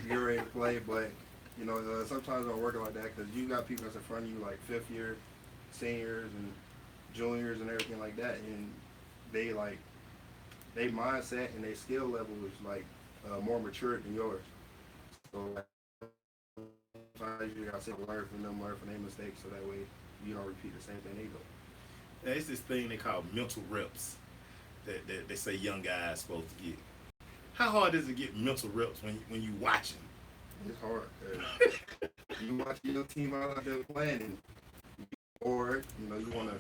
get ready to play. But you know, sometimes it don't work like that because you got people that's in front of you like fifth year, seniors and juniors and everything like that, and they like they mindset and their skill level is like more mature than yours. So like, sometimes you gotta sit and learn from them, learn from their mistakes, so that way you don't repeat the same thing they do. There's this thing they call mental reps that they say young guys supposed to get. How hard is it to get mental reps when you watching? It's hard. You watch your team out there playing, and or you know you want to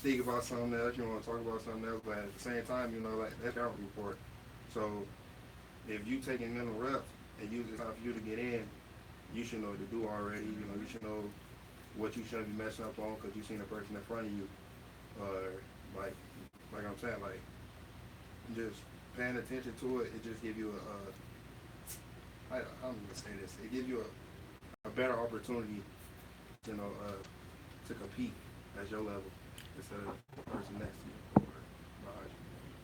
think about something else, you want to talk about something else, but at the same time, you know, like that's our report. So if you taking mental reps and use it's time for you to get in, you should know what to do already. You know, you should know what you shouldn't be messing up on because you seen the person in front of you. Like I'm saying, like just paying attention to it. It just give you I'm gonna say this. It gives you a better opportunity, you know, to compete at your level instead of the person next to you or behind you.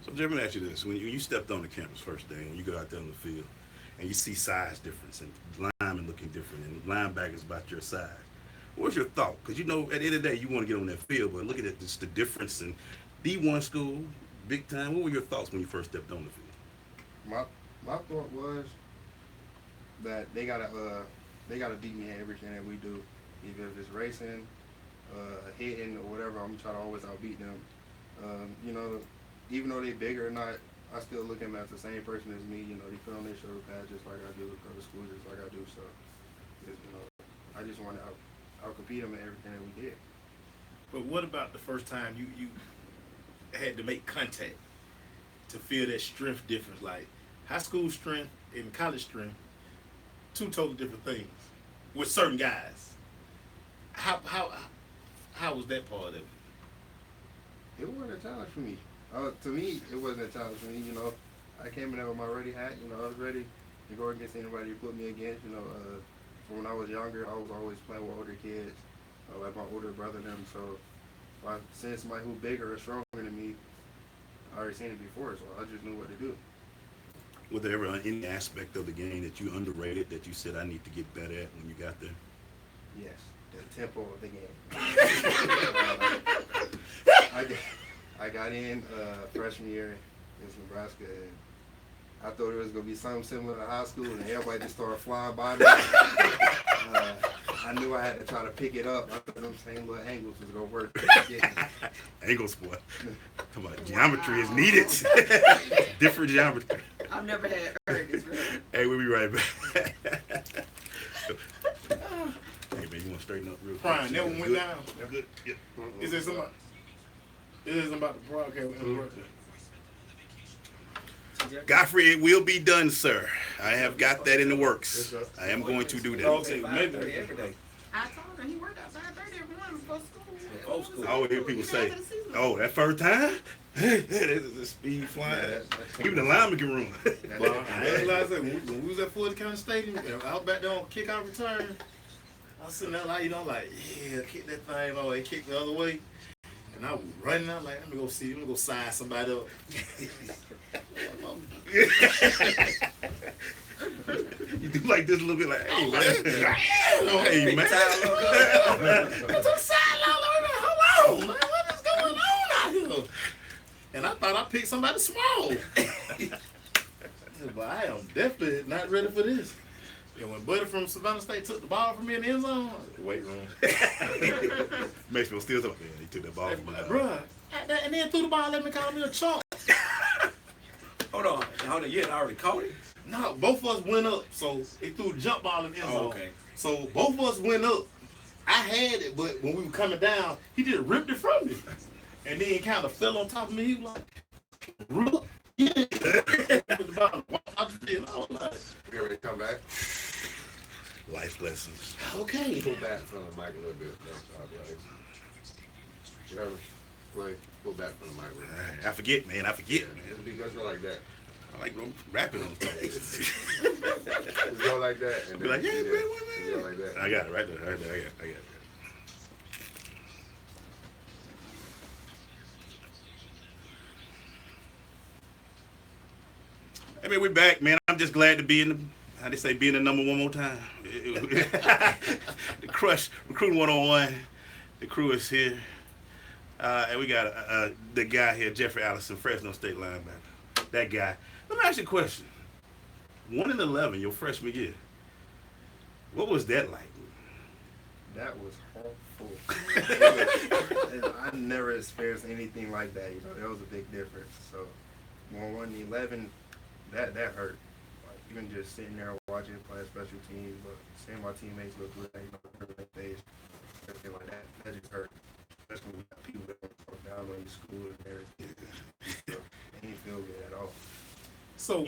So, Jim, let me ask you this: when you stepped on the campus first day, and you go out there on the field, and you see size difference and linemen looking different, and linebackers about your size, what's your thought? Because you know, at the end of the day, you want to get on that field, but looking at this, the difference in D1 school, big time. What were your thoughts when you first stepped on the field? My thought was that they gotta beat me in everything that we do, either if it's racing, hitting or whatever. I'm trying to always outbeat them. You know, even though they bigger or not, I still look at them as the same person as me. You know, they put on their shoulder pads just like I do, go to school just like I do. So, you know, I just want to outcompete them in everything that we did. But what about the first time you had to make contact to feel that strength difference? Like high school strength and college strength, two totally different things with certain guys. How was that part of it? It wasn't a challenge for me. To me, it wasn't a challenge for me. You know, I came in there with my ready hat. You know, I was ready to go against anybody who put me against. You know, from when I was younger, I was always playing with older kids, like my older brother and them. So if I seen somebody who bigger or stronger than me, I already seen it before, so I just knew what to do. Was there ever any aspect of the game that you underrated that you said I need to get better at when you got there? Yes, the tempo of the game. I got in freshman year in Nebraska, and I thought it was going to be something similar to high school, and everybody just started flying by me. I knew I had to try to pick it up. I thought them same little angles was going to work. Angles, boy. Come on, geometry is needed. Different geometry. I've never heard this. Really. Hey, we'll be right back. Hey, man, you want to straighten up real quick? Brian, that one went down. Good. Yep. Is there somebody? It isn't about the broadcast. Godfrey, it will be done, sir. I have got that in the works. I am going to do that. Okay, maybe. Every day. I told him he worked outside 30 every morning before school. Old school. I always hear people say, "Oh, that first time, the speed flying." Even the lineman can run. I ain't lie, when we was at Fulton County Stadium, I was back there on kick-out return. I was sitting there like, yeah, kick that thing. Oh, they kicked the other way. And I was running out like, let me go size somebody up. You do like this a little bit like, hey, man. Hey, man. I took sideline over there. Hold on, man. What is going on out here? And I thought I picked somebody small. But I am definitely not ready for this. And when Buddy from Savannah State took the ball from me in the end zone, wait room. Makes me still talk. He took that ball from my Bruh. And then threw the ball, let me call me a chump. Hold on. You had already caught it? No, both of us went up. So he threw the jump ball in the end zone. Oh, okay. So both of us went up. I had it, but when we were coming down, he just ripped it from me. And then he kind of fell on top of me. He was like, "Look." Yeah. The ball walked the field. I was like, You ready to come back? Life lessons. okay. Pull back from the mic a little bit. You ever play? Pull back from the mic a little bit. I forget, man. It's because you're like that. I like rapping on the Just go like that. And Be like, yeah, man, what, Just go like that. I got it right there. I got it. Hey, man, we're back, man. I'm just glad to be in the How they say, being the number one more time. The Crush Recruiting 101. The crew is here. And we got the guy here, Jeffrey Allison, Fresno State linebacker. That guy. Let me ask you a question. 1-11, your freshman year. What was that like? That was awful. I never experienced anything like that. You know, that was a big difference. So, going 1-11, that hurt. Like, even just sitting there watching play special teams, but seeing my teammates look good, you know, their face, everything like that, that just hurt. Especially when you got people that want to talk down on your school and everything. So, it didn't feel good at all. So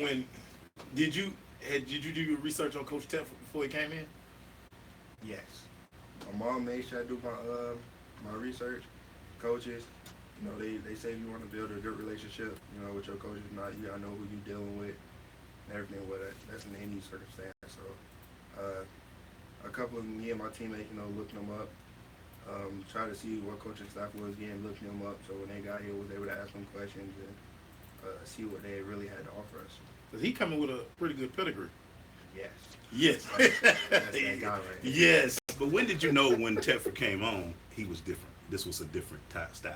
did you do your research on Coach Tef before he came in? Yes. My mom made sure I do my research. Coaches, you know, they say you want to build a good relationship, you know, with your coaches. Not you gotta know who you're dealing with and everything with it. That's in any circumstance. So, a couple of me and my teammates, you know, looked them up. Try to see what coaching staff was getting, looking them up. So when they got here, was able to ask them questions and see what they really had to offer us. Because he coming with a pretty good pedigree. Yes. Yes. That's that guy right there. Yes. But when did you know when Teffer came on, he was different? This was a different style.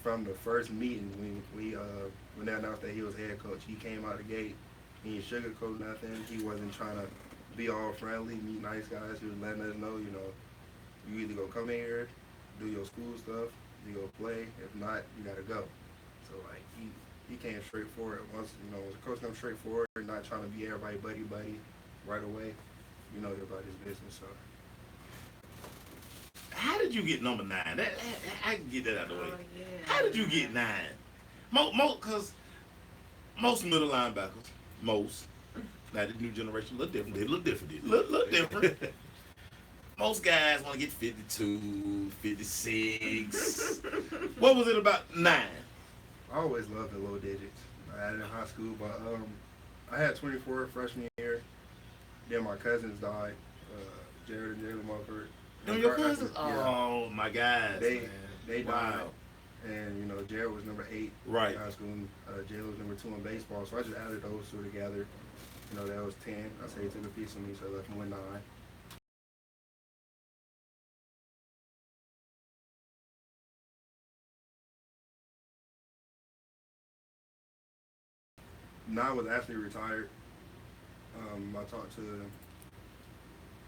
From the first meeting, when they announced that he was head coach, he came out the gate. He didn't sugarcoat nothing. He wasn't trying to be all friendly, meet nice guys. He was letting us know, you know, you either go come in here, do your school stuff, you go play. If not, you gotta go. So like he came straight forward. Once you know, the coach comes straight forward, not trying to be everybody buddy right away. You know everybody's business. So. How did you get number 9? I can get that out of the way. Yeah. How did you get 9? Because most middle linebackers, now the new generation look different. They look different. Didn't they? Look different. Most guys want to get 52, 56. What was it about 9? I always loved the low digits. I had it in high school, but I had 24 freshman year. Then my cousins died, Jared and Jalen Mumford. No, your cousins? Yeah. Oh, my guys. They Wow. died. And, you know, Jared was number 8 Right. in high school. Jalen was number 2 in baseball. So I just added those two together. You know, that was 10. I say he took a piece of me, so I left him with 9. Now was actually retired. I talked to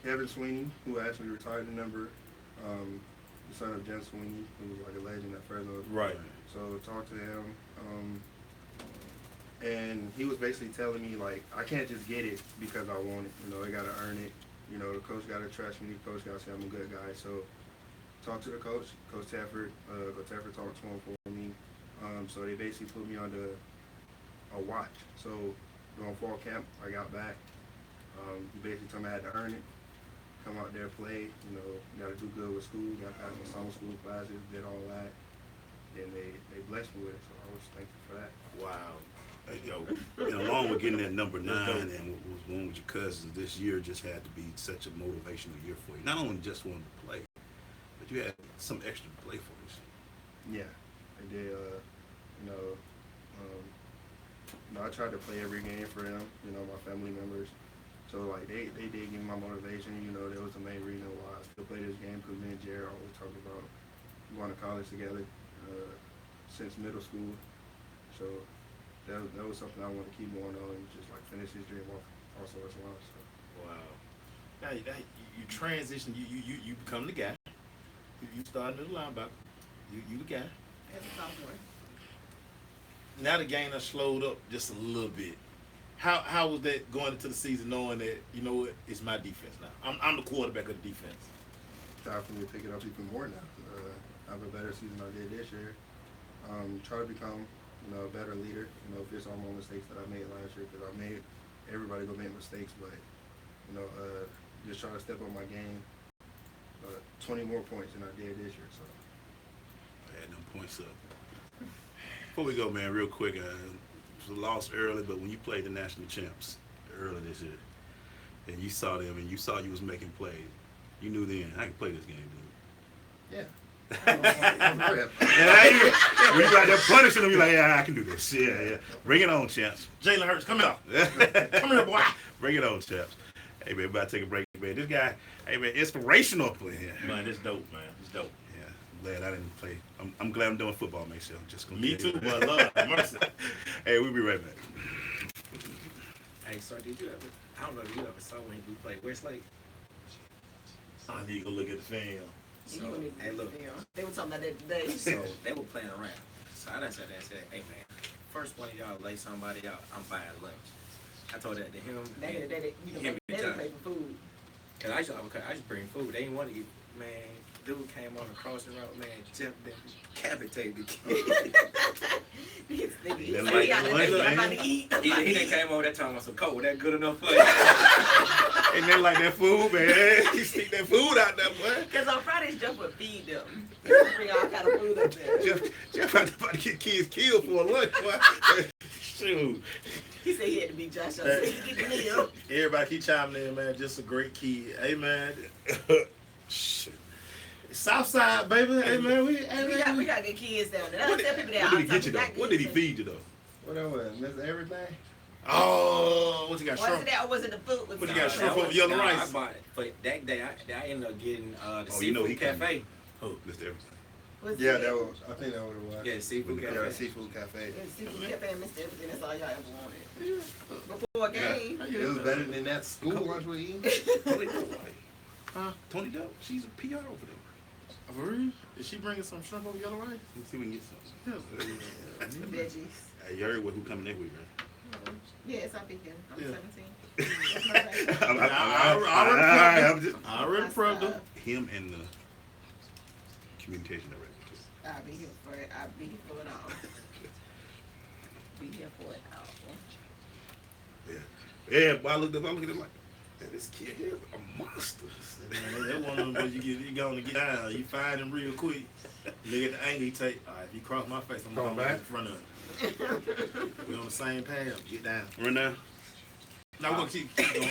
Kevin Sweeney, who actually retired the number, the son of Jen Sweeney, who was like a legend at Fresno. Right. So talked to him, and he was basically telling me like I can't just get it because I want it. You know, I gotta earn it. You know, the coach gotta trust me. The coach gotta say I'm a good guy. So talked to the coach, Coach Tefford. Coach Tefford talked to him for me. So they basically put me under a watch. So during fall camp, I got back. He basically told me I had to earn it. Come out there, play. You know, got to do good with school. Got past my summer school classes, did all that. And they blessed me with it. So I was thankful for that. Wow. And along with getting that number 9 and was one with your cousins, this year just had to be such a motivational year for you. Not only just wanting to play, but you had some extra to play for you. Yeah, I did. I tried to play every game for them. You know, my family members. So like they did give me my motivation. You know, that was the main reason why I still play this game because me and Jared always talked about going to college together since middle school. So that was something I want to keep going on and just like finish his dream off also as well. So. Wow. Now you transition. You become the guy. You start as a linebacker. You the guy. As a sophomore. Now the game has slowed up just a little bit. How was that going into the season knowing that, you know what, it's my defense now? I'm the quarterback of the defense. Time for me to pick it up even more now. Have a better season than I did this year. Try to become, you know, a better leader. You know, fix all my mistakes that I made last year because everybody gonna make mistakes, but you know, just try to step up my game. 20 more points than I did this year. So. I had them points up. Before we go, man, real quick, it was a loss early, but when you played the national champs early this year, and you saw them, and you saw you was making plays, you knew then I can play this game, dude. Yeah, I'm rip. When you out there punishing them, you're like, yeah, I can do this. Yeah. Bring it on, champs. Jalen Hurts, come here. Come here, boy. Bring it on, champs. Hey, man, about to take a break, man. This guy, hey, man, inspirational up in here. Man, it's dope, man. It's dope. Yeah, I'm glad I didn't play. I'm glad I'm doing football, man. So I'm just gonna Me tell you too, that. but Lord have mercy. Hey, we'll be right back. Hey, so did you ever? I don't know if you ever saw when we played Westlake. I need to go look at the film. So, You wouldn't even hey, look. They were talking about that today. So they were playing around. So I done sat there and said, "Hey man, first one of y'all lay somebody out, I'm buying lunch." I told that to him. Back in the day, you know, Him they and didn't Josh. pay for food. Cause I used to bring food. They didn't want to eat. Man, dude came on the crossing route. Man, Jeff then decapitated the kid. These niggas, They say, like "Yeah, the I'm lunch, about man. to eat. I'm He about to done eat." came over that time on some cold. That good enough for you? And they like that food, man. You stick that food out there, boy. Because on Fridays, Jeff would feed them. He would bring all kind of food up there. Jeff about to get kids killed for a lunch, boy. Shoot. He said he had to be Josh so he could get the meal. Everybody keep chiming in, man. Just a great kid. Hey, man. Shit. Southside, baby. Hey, man. We got good kids down there. What Tell people that did he all the get you, time. though? We got What good did he kids. feed you, though? What that was? Mr. Everything? Oh, what you got? Was Shrimp? it that or was it the food? What you Was got, it- shrimp over yellow Nah, rice? I bought it. But that day, I ended up getting the Oh, seafood you know he coming. cafe. Oh, Mr. Everything. was Yeah, it- that was. I think that was what it was. Yeah, seafood Yeah, cafe. seafood cafe. it was Seafood Cafe and Mr. Everything. That's all y'all ever wanted. Before a game. It was better than that school lunch we eating. Tony Doe, right? Huh? Tony Doe? She's a PR over there. For real? Is she bringing some shrimp over yellow rice? Let's see if we can get some. Veggies. Hey, you heard who coming next week, right? Yes, I'm thinking. I'm Yeah. 17. I'm just I already probed her. him and the communication director. I'll be here for it. I'll be here for it all. Be here for it all. Yeah, but I looked at him like, man, this kid here is a monster. Man, that one of them where you going to get down. You find him real quick. Look at the angle he take. All right, if you cross my face, I'm Come going back. in front of him. We on the same path. Get down. Right now? Now we're going to keep going.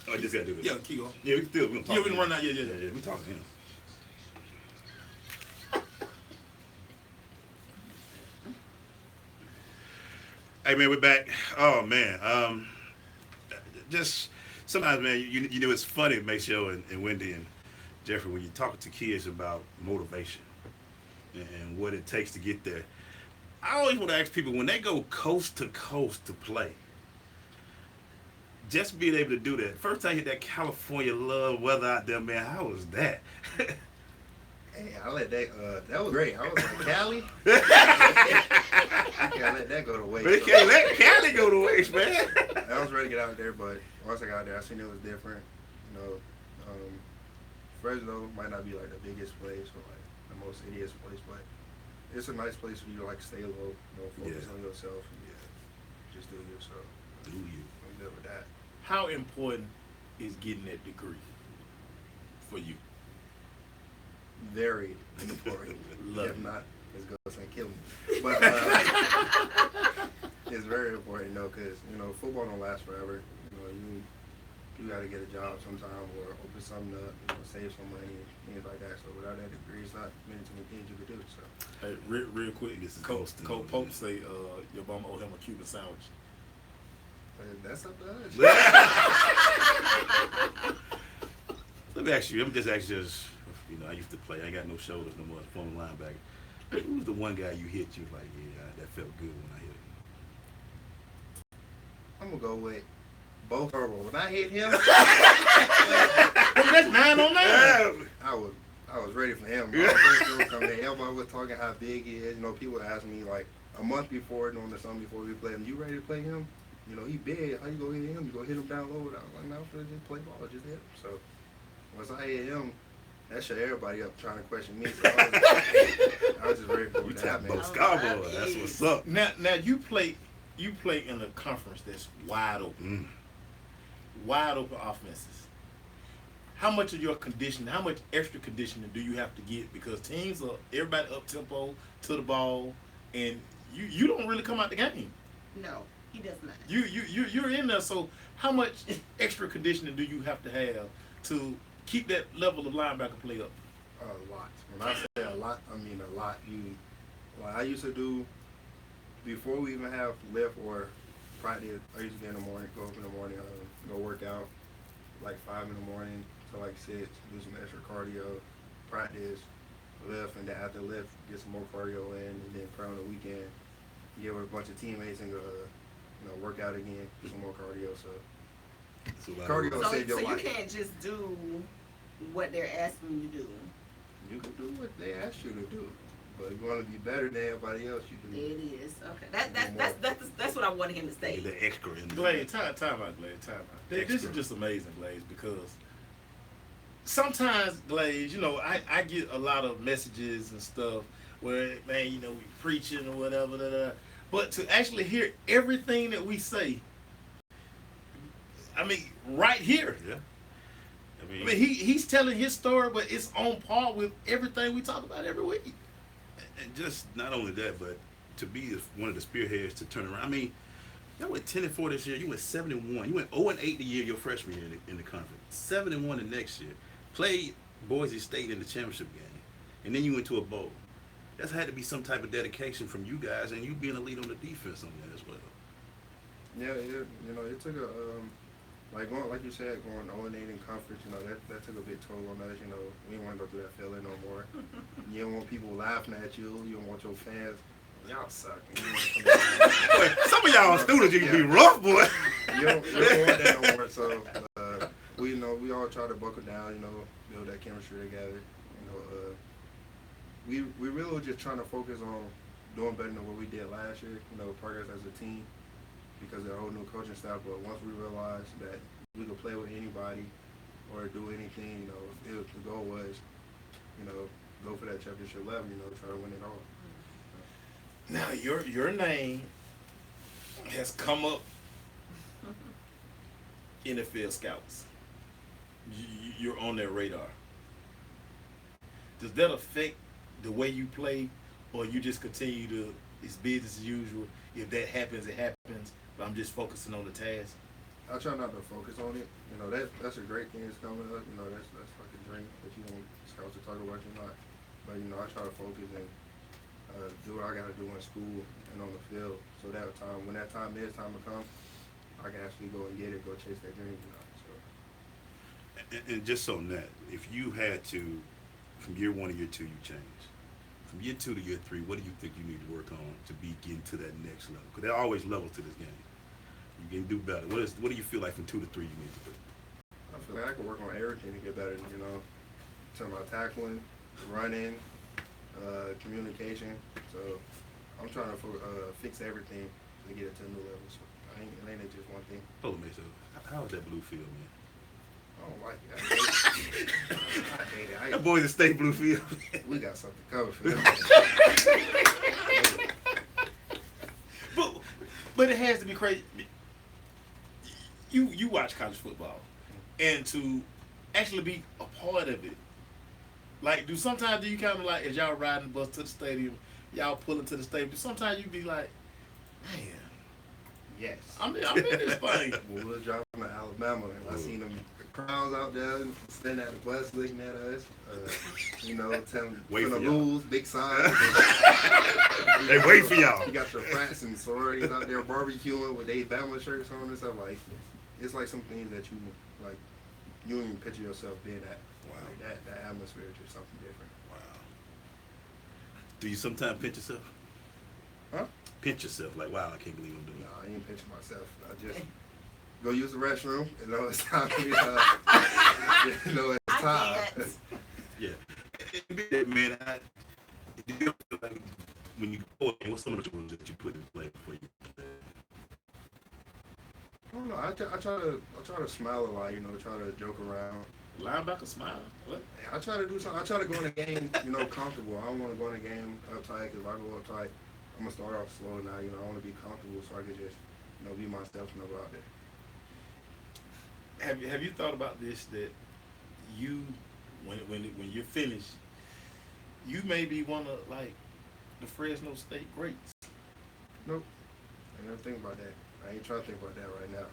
Oh, I just gotta do this. Yeah, keep going. Yeah, we still we Yeah, we can run out. Yeah. Yeah, we talking to him. Hey man, we're back. Oh man, just sometimes, man, you know it's funny, Maceo and Wendy and Jeffrey, when you talk to kids about motivation and what it takes to get there. I always want to ask people when they go coast to coast to play. Just being able to do that. First time I hit that California love weather out there, man, how was that? Hey, I let that was great. I was like, Cali? You can't let that go to waste. But they can't let Cali go to waste, man. I was ready to get out there, but once I got there, I seen it was different. You know, Fresno might not be like the biggest place or like the most hideous place, but it's a nice place for you to like stay low, focus Yeah. on yourself, and Yeah, just do yourself. do you? I'm good with that. How important is getting that degree for you? Very important. Love If it. not, his ghost ain't kill me. But it's very important, because football don't last forever. You got to get a job sometime or open something up, save some money, things like that. So without that degree, it's not many too many things you could do. So Hey, real quick, This is Coach ghosting. Pope say your bum owe him a Cuban sandwich. that's up to us. Let me ask you, I'm just asking I used to play. I ain't got no shoulders no more. Former linebacker. Who's the one guy you hit? You was like, yeah, that felt good when I hit him. I'm gonna go with both Turbo. When I hit him, That's 9 on 9. I was ready for him. I was ready for him to come in. Everybody was talking how big he is. People asked me like a month before, doing the summer before we played him, you ready to play him? He big. How you gonna hit him? You gonna hit him down low? I was like, no, just play ball, just hit him. So once I hit him, that shut everybody up trying to question me. So I was just ready for You it to talking happen. about Scarborough? That's what's up. Now you play in a conference that's wide open. Wide open offenses. How much of your conditioning, how much extra conditioning do you have to get? Because teams are everybody up tempo to the ball, and you don't really come out the game. No, he does not. You're in there. So how much extra conditioning do you have to to keep that level of linebacker play up? A lot. When I say a lot, I mean a lot. Like I used to do before we even have lift or practice. I used to get in the morning, go up in the morning, go work out like 5 in the morning to like 6, do some extra cardio, practice, lift, and then after lift, get some more cardio in, and then pray on the weekend, get with a bunch of teammates and go, work out again, do some more cardio. So cardio will So, save your so you life. can't just do what they're asking you to do. You can do what they ask you to do, but if you want to be better than everybody else, you There can. it is. Okay. That's what I wanted him to say. The extra in there. Blaze, time out, Blaze, time out. This Extra. is just amazing, Blaze, because sometimes, Blaze, I get a lot of messages and stuff where, man, we preaching or whatever, but to actually hear everything that we say, I mean, right here. Yeah. I mean, he's telling his story, but it's on par with everything we talk about every week. And just not only that, but to be one of the spearheads to turn around. I mean, y'all went 10-4 this year. You went 7-1. You went 0-8 the year your freshman year in the conference. 7-1 the next year. Played Boise State in the championship game, and then you went to a bowl. That's had to be some type of dedication from you guys, and you being a lead on the defense on that as well. Yeah, it took a like you said, going 0-8 in conference. That took a big toll on us. We didn't want to go through that feeling no more. You don't want people laughing at you. You don't want your fans. Y'all suck. You don't want to Some of y'all students, you can be rough, boy. you don't want that no more. So we all try to buckle down. Build that chemistry together. We really were just trying to focus on doing better than what we did last year. Progress as a team because of the whole new coaching staff. But once we realized that we could play with anybody or do anything, the goal was, go for that championship level. Try to win it all. Now, your name has come up NFL scouts. You're on their radar. Does that affect the way you play, or you just continue to, it's business as usual? If that happens, it happens, but I'm just focusing on the task. I try not to focus on it. That's a great thing that's coming up. That's like a dream that you want scouts to talk about you not. But I try to focus and do what I got to do in school and on the field, so that when that time to come, I can actually go and get it, go chase that dream. So. And just on that, if you had to, from year 1 to year 2, you changed. From year 2 to year 3, what do you think you need to work on to be getting to that next level? Because there are always levels to this game. You can do better. What do you feel like from 2 to 3 you need to do? I feel like I can work on everything to get better. Talking about tackling, running, communication. So I'm trying to fix everything to get it to a new level. So it ain't just one thing. Hold on, Mason. How is that blue field, man? I don't like it. I hate it. That boy's a state blue field. We got something covered for them. But it has to be crazy. You watch college football, and to actually be a part of it. Like, do you kind of like, as y'all riding the bus to the stadium, y'all pulling to the stadium, sometimes you be like, man, Yes. I'm in this thing. When we was driving to Alabama, and I seen them crowds out there standing at the bus looking at us, telling Wait the for y'all. rules, big signs. They wait for y'all. You got your frats and sororities out there barbecuing with their Bama shirts on and stuff. Like, it's like some things that you don't even picture yourself being at. Wow. Like that atmosphere is just something different. Wow. Do you sometimes pinch yourself? Huh? Pinch yourself, like, wow, I can't believe I'm doing No, that. I ain't picture myself. I just go use the restroom. It's time for me it's I time. can't. Yeah. Man, do you feel like when you go in, what's some of the rules that you put in play before you play? I don't know. I try to smile a lot. Try to joke around. Linebacker smile. What? I try to do something. I try to go in the game, comfortable. I don't want to go in the game uptight, because if I go uptight, I'm gonna start off slow now. I want to be comfortable so I can just, be myself and go out there. Have you thought about this, that you, when you're finished, you may be one of the Fresno State greats? Nope. I ain't never think about that. I ain't trying to think about that right now.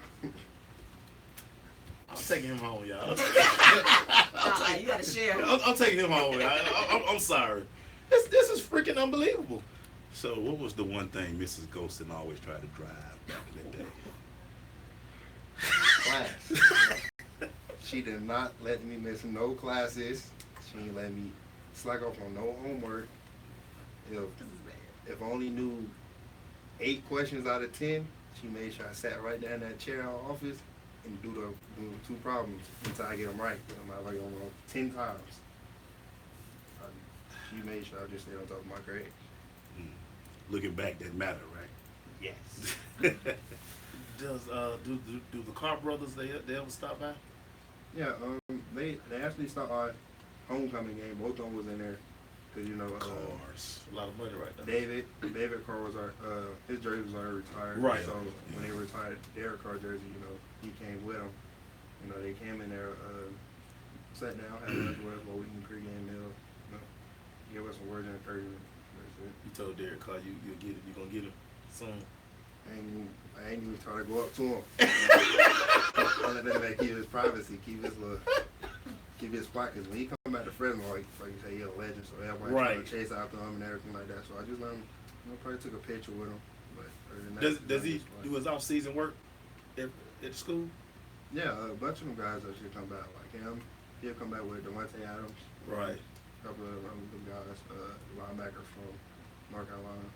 I'm taking him home, y'all. You gotta share. I'm taking him home, y'all. I'm sorry. This is freaking unbelievable. So, what was the one thing Mrs. Ghostin always tried to drive back in the day? Class. She did not let me miss no classes. She didn't let me slack off on no homework. If I only knew 8 questions out of 10, she made sure I sat right down in that chair in our office and do the 2 problems until I get them right. I might like them 10 times. She made sure I just stayed on top of my grades. Looking back, that matter, right? Yes. Does do the Carr brothers they ever stop by? Yeah, they actually stopped our homecoming game. Both of them was in there, cause Cars. A lot of money right there. David Carr was his jersey was already retired. Right. So when they retired Derek Carr jersey, he came with them. They came in there, sat down, had lunch with us while we can pregame meal. Give us some words in 30 minutes. That's it. You told Derek Carr you'll get it. You gonna get him soon. I ain't even try to go up to him. I let that keep his privacy, keep his spot. Cause when he come back to Fresno, like you say, he's a legend. So everybody trying to chase after him and everything like that. So I just let him. Probably took a picture with him. But other than that, Does he do his off season work at the school? Yeah, a bunch of them guys actually come back. Like him, he'll come back with Devontae Adams. Right. A couple of them guys, linebackers from North Carolina.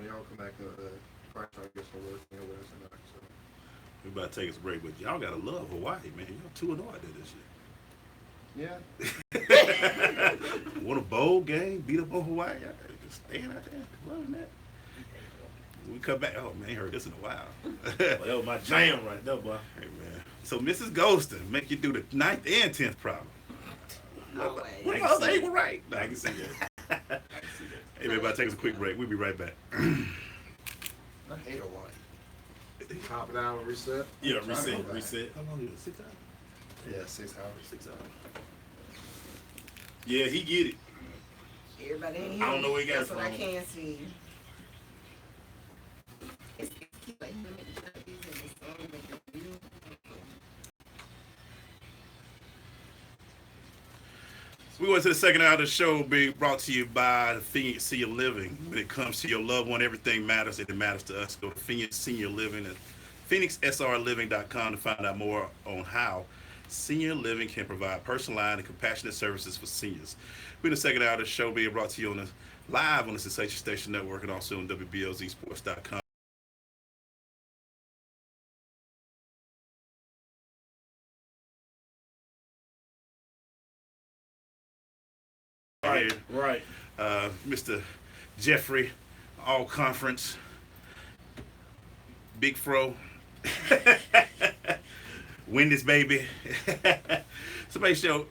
They all come back to try to get some work with us and that. So. We about to take us a break, but y'all gotta love Hawaii, man. Y'all 2-0 out there this year. Yeah. Won a bowl game, beat up on Hawaii. Y'all just staying out there, loving that. We come back. Oh man, ain't heard this in a while. Well, that was my jam right there, boy. Hey man. So Mrs. Ghostin make you do the 9th and 10th problem. No way. What else ain't right? I can see that. Hey man, about to take us a quick break. We'll be right back. I hate Hawaii. Hop down and reset. Yeah, reset. How long is it? 6 hours? Yeah, 6 hours. 6 hours. Yeah, he get it. Everybody in I here. don't know where he got That's it what I from. can see. It's like him and the judges and the song and the view. We went to the second hour of the show, being brought to you by the Phoenix Senior Living. When it comes to your loved one, everything matters, and it matters to us. Go to Phoenix Senior Living at phoenixsrliving.com to find out more on how senior living can provide personalized and compassionate services for seniors. We're in the second hour of the show, being brought to you live on the Sensation Station Network and also on WBLZsports.com. Right. Mr. Jeffrey, all conference, Big Fro, win this baby. Somebody show,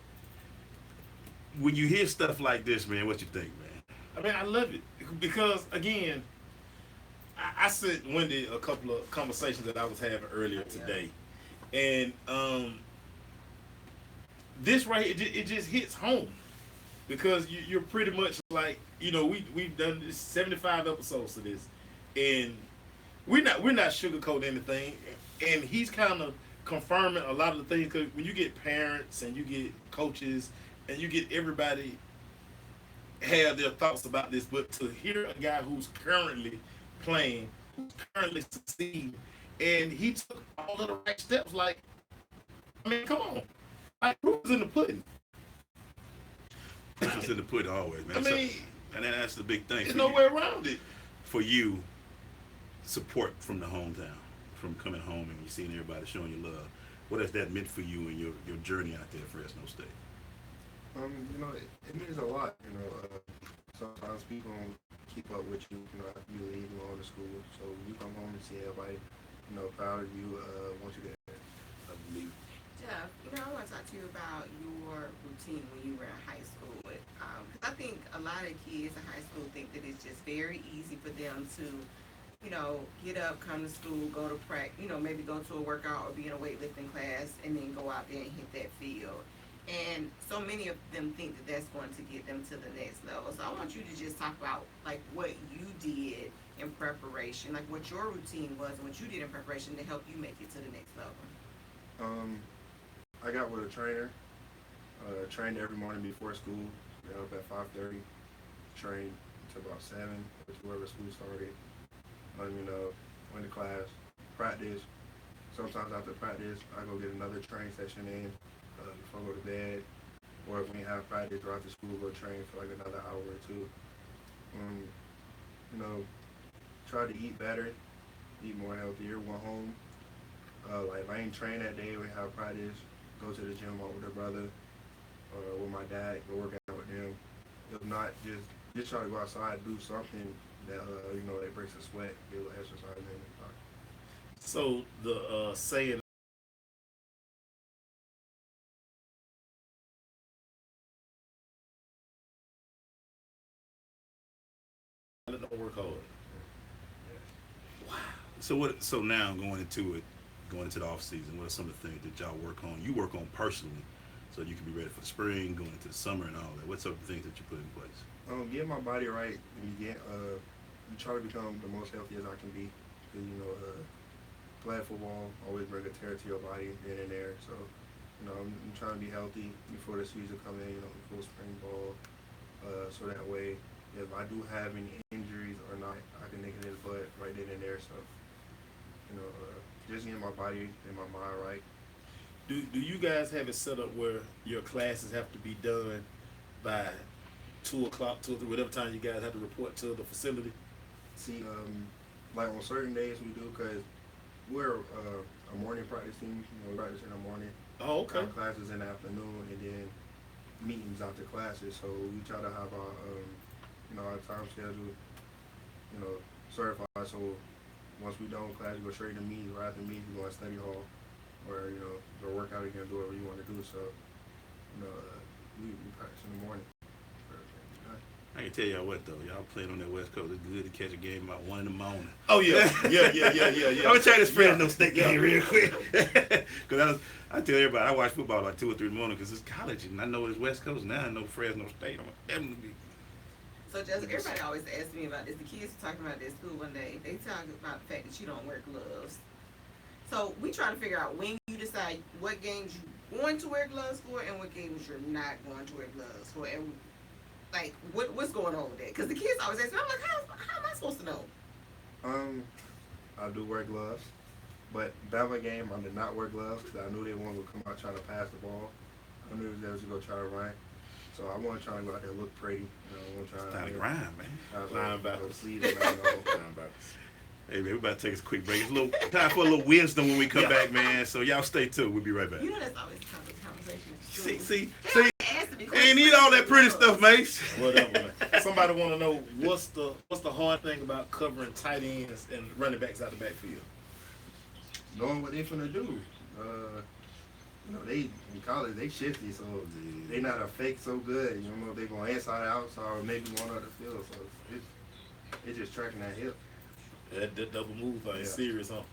when you hear stuff like this, man, what you think, man? I mean, I love it because again, I sent Wendy a couple of conversations that I was having earlier today, and this right here, it just hits home because you're pretty much like, we've done 75 episodes of this, and we're not sugarcoating anything, and he's kind of confirming a lot of the things, because when you get parents and you get coaches and you get everybody have their thoughts about this, but to hear a guy who's currently playing, who's currently succeeding, and he took all of the right steps, like, I mean, come on, like, proof is in the pudding. It's in the pudding always, man. I mean, and that's the big thing. there's no way around it. For you, support from the hometown, from coming home and you seeing everybody showing you love. What has that meant for you and your journey out there at Fresno State? It means a lot. Sometimes people don't keep up with you. After you leave and go to school, so you come home and see everybody, proud of you. Want you to, I believe. Jeff, I want to talk to you about your routine when you were in high school. Because I think a lot of kids in high school think that it's just very easy for them to, get up, come to school, go to practice, maybe go to a workout or be in a weightlifting class, and then go out there and hit that field. And so many of them think that that's going to get them to the next level. So I want you to just talk about, like, what you did in preparation, like what your routine was and what you did in preparation to help you make it to the next level. I got with a trainer. Trained every morning before school. Got up at 5:30. Trained until about 7, which wherever school started. Went to class, practice. Sometimes after practice, I go get another training session in before I go to bed. Or if we have practice throughout the school, go train for like another hour or two. Try to eat better, eat more healthier. Went home. Like if I ain't train that day, we have practice. Go to the gym with their brother or with my dad. Go work out with them. If not, just try to go outside, do something that that breaks a sweat, get a little exercise in. So the saying. Don't work hard. Wow. So now going into the off season, what are some of the things that y'all work on? You work on personally, so you can be ready for the spring, going into the summer, and all that. What's some of the things that you put in place? Get my body right. You try to become the most healthy as I can be. Flag football always bring a tear to your body then and there. So, I'm trying to be healthy before the season comes in. Before spring ball, so that way, if I do have any injuries or not, I can nip it in the bud right then and there. So, just getting my body and my mind right. Do you guys have it set up where your classes have to be done by 2 o'clock, 2 or 3, whatever time you guys have to report to the facility? See, like on certain days we do, because we're a morning practice team. We practice in the morning. Oh, okay. Our classes in the afternoon, and then meetings after classes. So we try to have our time schedule, certified. So once we done with class, we go straight to meetings. Right after meetings, we go to study hall, or go work out again, do whatever you want to do. So we practice in the morning. I can tell y'all what though, y'all playing on that West Coast. It's good to catch a game about 1 in the morning. Oh yeah. Yeah. I'm gonna try this Fresno State game real quick. Cause I tell everybody I watch football like 2 or 3 in the morning because it's college and I know it's West Coast. Now I know Fresno State. I'm definitely be. So Jessica, everybody always asks me about this. The kids were talking about this at school one day. They talk about the fact that you don't wear gloves. So we try to figure out when you decide what games you're going to wear gloves for and what games you're not going to wear gloves for. And like, what's going on with that? Because the kids always ask me, I'm like, how am I supposed to know? I do wear gloves, but Bama game, I did not wear gloves because I knew they wanted to come out trying to pass the ball. I knew they was going to go try to run. So I want to try to go out there and look pretty. I want to try Time to grind, man. Linebackers. Hey, man, we about to take us a quick break. It's a little time for a little wisdom when we come back, man. So y'all stay tuned. We'll be right back. That's always a conversation. See, Ain't need all that pretty stuff, Mace. Whatever. Man. Somebody want to know what's the hard thing about covering tight ends and running backs out the backfield? Knowing what they finna do. They in college they shifty, so they not a fake so good. You don't know if they going inside outside or maybe going out the field. So it's just tracking that hip. That double move is serious, huh?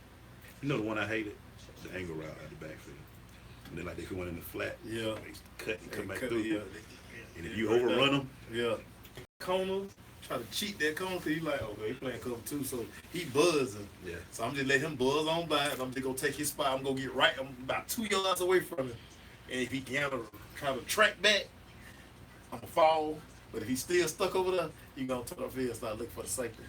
You know the one I hated? The angle route out the backfield. And then like they went in the flat. Yeah. They cut and come back through. Yeah. And if you overrun them. Yeah. Corner, try to cheat that corner because you like, okay, he playing cover 2, so he buzzing. Yeah. So I'm just let him buzz on by. I'm just gonna take his spot. I'm gonna get right. I'm about 2 yards away from him. And if he can kind of track back, I'm gonna fall. But if he's still stuck over there, you gonna turn up field and start looking for the safety.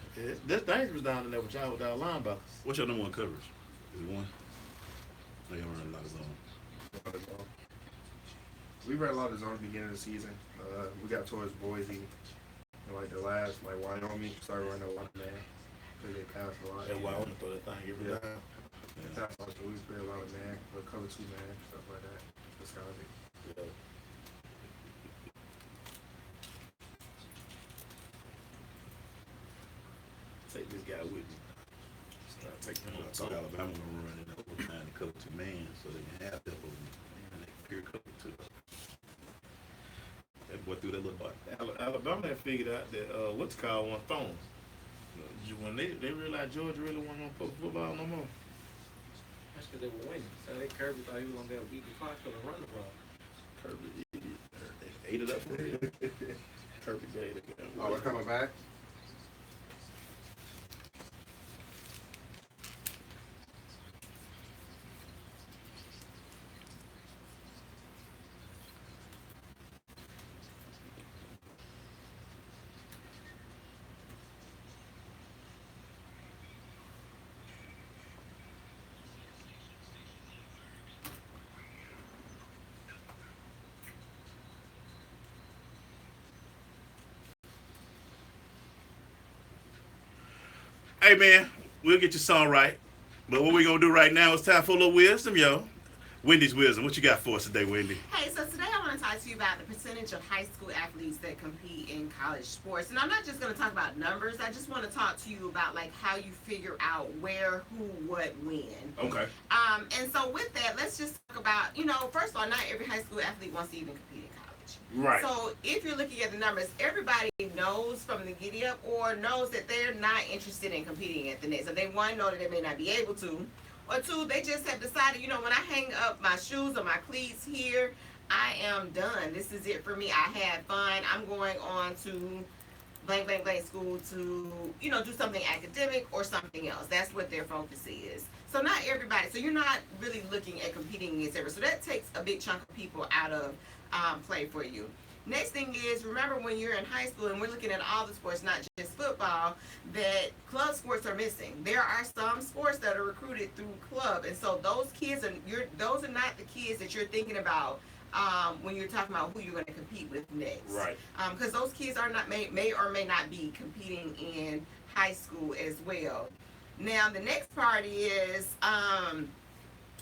That's dangerous down in there with y'all linebackers. What's your number 1 coverage? Is it 1? I ain't running a lot of zone. We ran a lot of zone at the beginning of the season. We got towards Boise. And like the last, like Wyoming, started running a lot of man. Because they passed a lot. And Wyoming throw that thing every time. That's also we play a lot of man, but cover 2 man, stuff like that. Disguising. Yeah. Take this guy with me. Start taking him I up. thought Alabama was gonna run it over trying to cover 2 man so they can have that over. And they can pure cover 2. That boy threw that little butt. Alabama had figured out that what's called one phone. When they realized Georgia really wasn't gonna play football no more. That's because they were winning. So they Kirby thought he was gonna get a beat the clock for the run the ball. Kirby ate it up for real. Kirby gave it. Oh, we're coming back? Hey man, we'll get your song right. But what we gonna do right now is time for a little wisdom, yo. Wendy's wisdom. What you got for us today, Wendy? Hey, so today I want to talk to you about the percentage of high school athletes that compete in college sports. And I'm not just going to talk about numbers. I just want to talk to you about like how you figure out where, who, what, when. Okay. And so with that, let's just talk about, first of all, not every high school athlete wants to even compete in college. Right. So if you're looking at the numbers, everybody knows from the giddy up or knows that they're not interested in competing at the next. So they, one, know that they may not be able to. Or two, they just have decided, when I hang up my shoes or my cleats here, I am done. This is it for me. I had fun. I'm going on to blank, blank, blank school to, do something academic or something else. That's what their focus is. So not everybody. So you're not really looking at competing against everyone. So that takes a big chunk of people out of play for you. Next thing is, remember when you're in high school and we're looking at all the sports, not just football, that club sports are missing. There are some sports that are recruited through club, and so those kids those are not the kids that you're thinking about when you're talking about who you're going to compete with next. Right. Because those kids are not may or may not be competing in high school as well. Now the next part is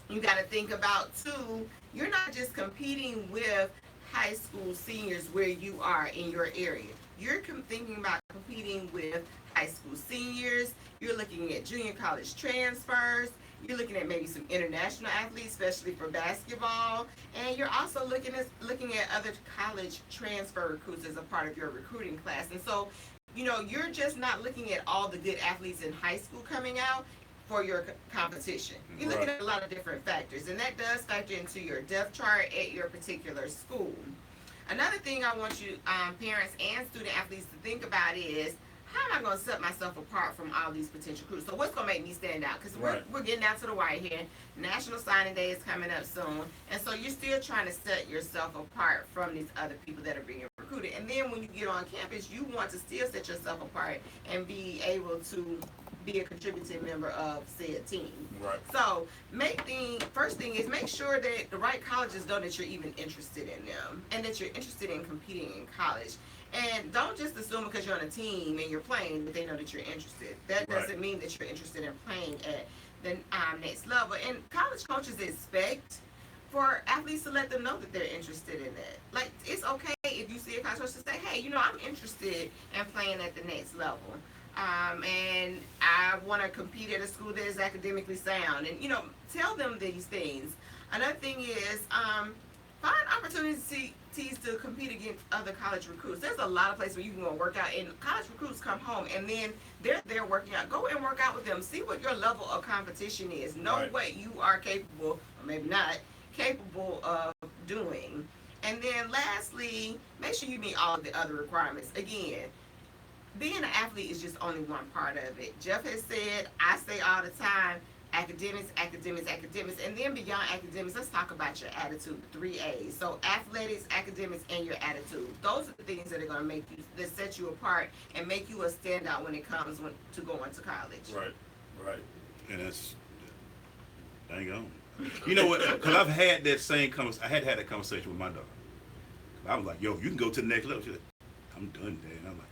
you got to think about too. You're not just competing with high school seniors where you are in your area. You're thinking about competing with high school seniors. You're looking at junior college transfers. You're looking at maybe some international athletes, especially for basketball. And you're also looking at other college transfer recruits as a part of your recruiting class. And so, you're just not looking at all the good athletes in high school coming out for your competition. You're looking at a lot of different factors, and that does factor into your depth chart at your particular school. Another thing I want you, parents and student athletes, to think about is, how am I going to set myself apart from all these potential crews? So what's going to make me stand out? Because we're getting down to the wire here. National Signing Day is coming up soon, and so you're still trying to set yourself apart from these other people that are being recruited. And then when you get on campus, you want to still set yourself apart and be able to be a contributing member of said team. Right. So first thing is make sure that the right colleges know that you're even interested in them and that you're interested in competing in college. And don't just assume because you're on a team and you're playing that they know that you're interested. That doesn't mean that you're interested in playing at the next level. And college coaches expect for athletes to let them know that they're interested in that. Like, it's okay if you see a college coach to say, hey, I'm interested in playing at the next level. And I want to compete at a school that is academically sound, and tell them these things. Another thing is find opportunities to compete against other college recruits. There's a lot of places where you can go work out, and college recruits come home and then they're there working out. Go and work out with them. See what your level of competition is. Know what you are capable, or maybe not capable of doing. And then lastly, make sure you meet all of the other requirements. Again, being an athlete is just only one part of it. Jeff has said, I say all the time, academics, academics, academics, and then beyond academics, let's talk about your attitude, 3 A's. So athletics, academics, and your attitude. Those are the things that are going to make you, that set you apart and make you a standout when it comes to going to college. Right. And that's dang on. You know what? Because I've had that same conversation. I had that conversation with my daughter. I was like, yo, you can go to the next level. She's like, I'm done, Dad. And I'm like,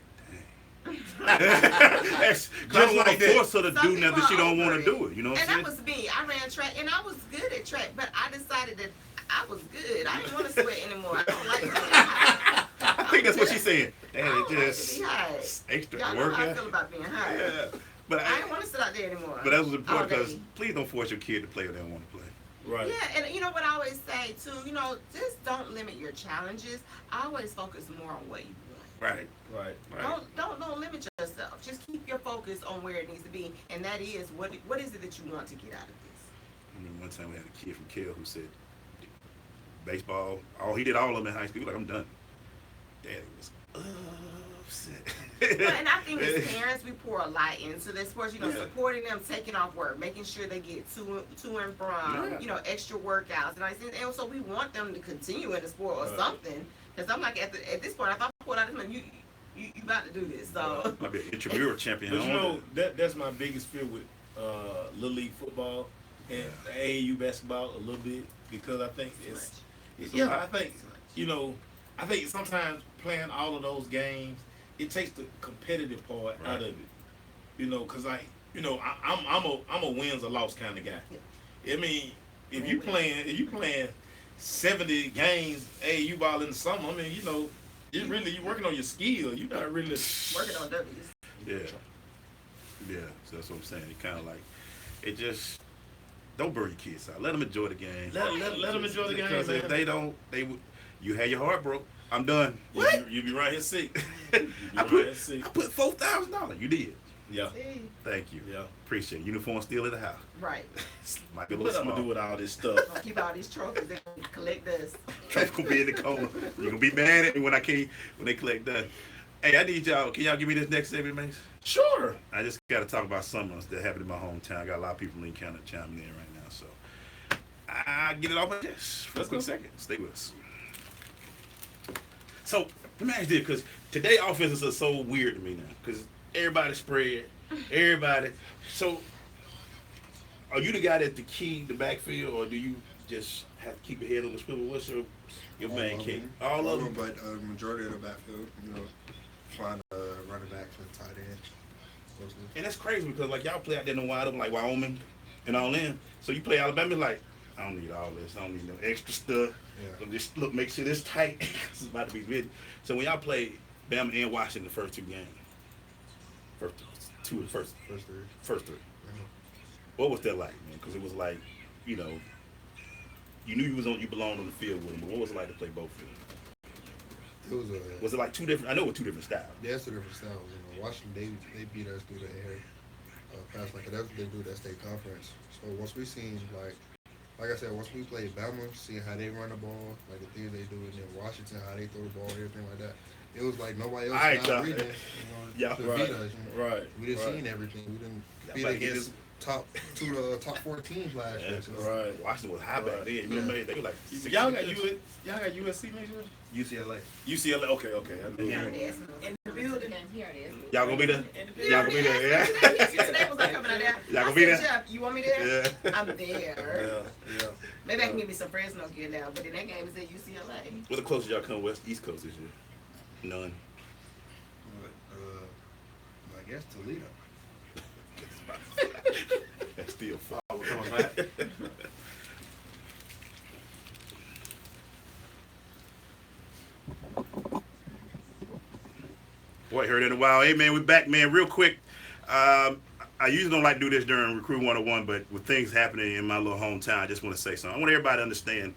because I don't want to force her to do nothing she don't want to do it. You know what I'm saying? And that was me. I ran track, and I was good at track, but I decided that I was good. I didn't want to sweat anymore. I don't like it. I think that's what she's saying. Dad, it just extra Y'all work. know how I feel about being high. Yeah. But I didn't want to sit out there anymore. But that was important because day. please don't force your kid to play what they don't want to play. Right. Yeah, and you know what I always say too, just don't limit your challenges. Always focus more on what you want. Right. Don't limit yourself. Just keep your focus on where it needs to be, and that is what is it that you want to get out of this. I remember one time we had a kid from Kel who said baseball. He did all of them in high school. He was like, I'm done. Daddy was upset. And I think as parents, we pour a lot into this sports. Supporting them, taking off work, making sure they get to and from, extra workouts, and so we want them to continue in the sport or something. Because I'm like, at this point, if I pull out this money, you about to do this. So Might be an intramural champion. But that's my biggest fear with Little League football and AAU basketball a little bit, because I think I think sometimes playing all of those games, it takes the competitive part out of it. Because you know, I'm a wins or loss kind of guy. I mean, if you playing 70 games AAU ball in the summer, I mean, you know, it's really you working on your skill. You're not really Working on W's. Yeah. Yeah. So that's what I'm saying. It kind of like, it just, don't burn your kids out. Let them enjoy the game. let them enjoy the game. Because if they don't, you had your heart broke. I'm done. You be right here sick. I put $4,000. You did. Yeah. See? Thank you. Yeah. Appreciate it. Uniform still at the house. Right. Might be a What little I'm small. gonna do with all this stuff? I'll keep all these trophies and collect dust. Trump's gonna be in the corner. You're gonna be mad at me when they collect that. Hey, I need y'all. Can y'all give me this next segment, Mace? Sure. I just got to talk about something that happened in my hometown. I got a lot of people in Lincoln County chiming in right now, so I get it off my chest for a quick second. Stay with us. So let me ask you this, because today offenses are so weird to me now, because everybody spread, everybody. So are you the guy that's the key the backfield, or do you just have to keep your head on the swivel? What's your main key? All of them. But majority of the backfield, you know, find running backs and tight end. And that's crazy because like y'all play out there in the wide open like Wyoming and all in. So you play Alabama like, I don't need all this. I don't need no extra stuff. Yeah. Just look, make sure this tight. It's about to be good. So when y'all play Bama and Washington the first two games, first three. What was that like, man? Because it was like, you know, you knew you belonged on the field with them, but what was it like to play both fields? Was it like two different? I know it was two different styles. Yeah, it's two different styles. You know, Washington, they beat us through the air. Pass like that's what they do. That state conference. So once we seen like I said, once we played Bama, seeing how they run the ball, like the things they do, and then Washington, how they throw the ball, everything like that. It was like nobody else not reading, Yeah, to right, beat us. You know? right. We didn't right. seen everything. We didn't Yeah, beat but against top 4 teams last year. So. Right. Washington was high back then. You Yeah. know, they were like Y'all got USC next year? UCLA. UCLA. Okay. I mean, Here it is. In the building. Here it is. Y'all gonna be there? Y'all gonna be there? Yeah. Yeah. Staples not coming out there. Y'all gonna I be said, there? Jeff, you want me there? Yeah. I'm there. yeah. Maybe I can give me some Fresno gear now, but in that game is at UCLA. What the closest y'all come West East Coast this year? None. I guess Toledo. That's still far. Boy, heard it in a while. Hey, man, we're back, man. Real quick, I usually don't like to do this during Recruit 101, but with things happening in my little hometown, I just want to say something. I want everybody to understand.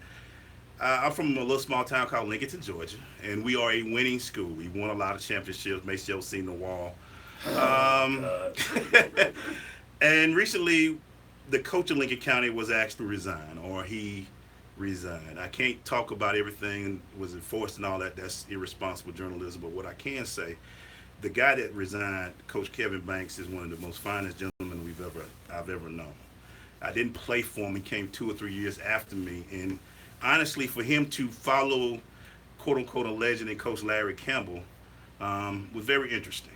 I'm from a little small town called Lincoln, Georgia, and we are a winning school. We won a lot of championships, made sure seen the wall. And recently, the coach of Lincoln County was asked to resign, or he resigned. I can't talk about everything, was enforced and all that. That's irresponsible journalism. But what I can say, the guy that resigned, Coach Kevin Banks, is one of the most finest gentlemen I've ever known. I didn't play for him. He came 2 or 3 years after me, and honestly, for him to follow, quote unquote, a legend in Coach Larry Campbell was very interesting.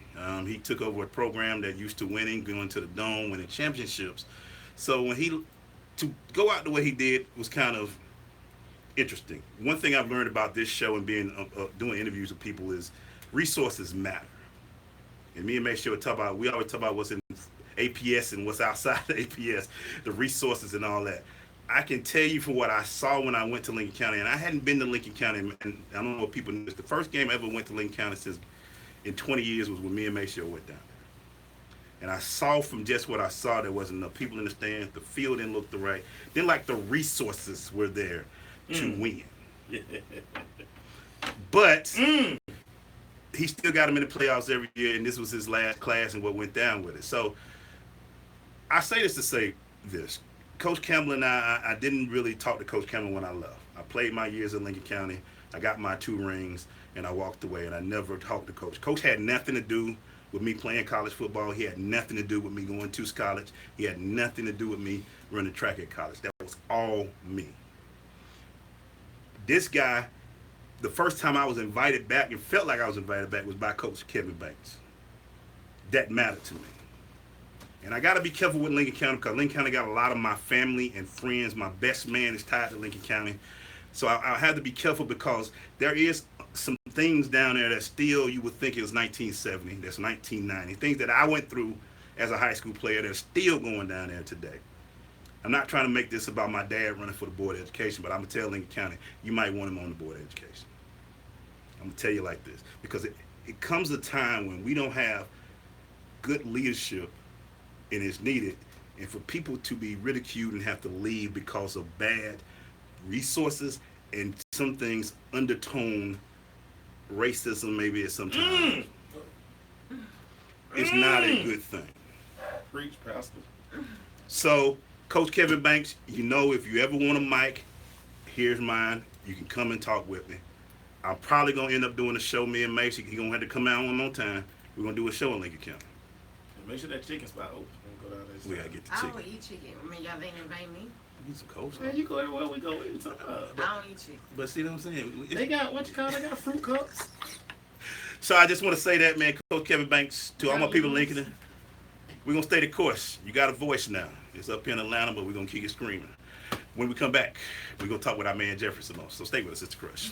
He took over a program that used to winning, going to the Dome, winning championships. So when to go out the way he did was kind of interesting. One thing I've learned about this show and being doing interviews with people is resources matter. And me and May sure we always talk about what's in APS and what's outside the APS, the resources and all that. I can tell you from what I saw when I went to Lincoln County, and I hadn't been to Lincoln County, and I don't know if people know this, the first game I ever went to Lincoln County since in 20 years was when me and Maceo went down there. And I saw from just what I saw, there wasn't enough people in the stands, the field didn't look the right. Then like the resources were there to win. But he still got him in the playoffs every year, and this was his last class and what went down with it. So I say this to say this. Coach Campbell and I didn't really talk to Coach Campbell when I left. I played my years in Lincoln County. I got my 2 rings, and I walked away, and I never talked to Coach. Coach had nothing to do with me playing college football. He had nothing to do with me going to college. He had nothing to do with me running track at college. That was all me. This guy, the first time I was invited back and felt like I was invited back was by Coach Kevin Banks. That mattered to me. And I got to be careful with Lincoln County because Lincoln County got a lot of my family and friends. My best man is tied to Lincoln County. So I have to be careful because there is some things down there that still you would think it was 1970. That's 1990. Things that I went through as a high school player that's still going down there today. I'm not trying to make this about my dad running for the Board of Education, but I'm going to tell Lincoln County, you might want him on the Board of Education. I'm going to tell you like this, because it comes a time when we don't have good leadership and it's needed, and for people to be ridiculed and have to leave because of bad resources and some things undertone racism maybe at some time. It's not a good thing. Preach, Pastor. So, Coach Kevin Banks, you know, if you ever want a mic, here's mine. You can come and talk with me. I'm probably going to end up doing a show, me and Macy. You're going to have to come out one more time. We're going to do a show in Lincoln County. Make sure that chicken spot open. Go down there. We got to get the I chicken. don't eat chicken. I mean, y'all ain't invite me. Need some coleslaw. Man, you go everywhere we go. What you talking about? I don't eat chicken. But see what I'm saying? They got, what you call it? They got fruit cups. So I just want to say that, man, Coach Kevin Banks, to all my people in Lincoln, we're going to stay the course. You got a voice now. It's up here in Atlanta, but we're going to keep it screaming. When we come back, we're going to talk with our man Jefferson on. So stay with us. It's the Crush.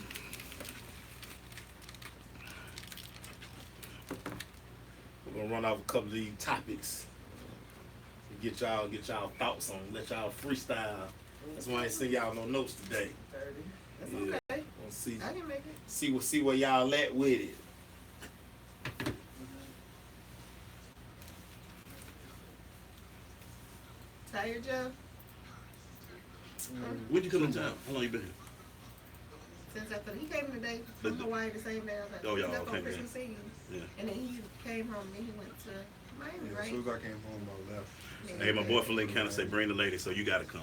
We're going to run off a couple of these topics. Get y'all thoughts on, let y'all freestyle. That's why I ain't send y'all no notes today. 30. That's Yeah. okay. We'll see, I can make it. see where y'all at with it. Tired, Joe? When you come in town? How long you been here? Since after he came today from Hawaii the same day. I was like, Oh, y'all, he left okay, on Christmas Eve. Yeah. And then he came home and then he went to Miami, Yeah, right? as soon as I came home, I left. Hey, my boy from Lincoln County say bring the lady, so you got to come.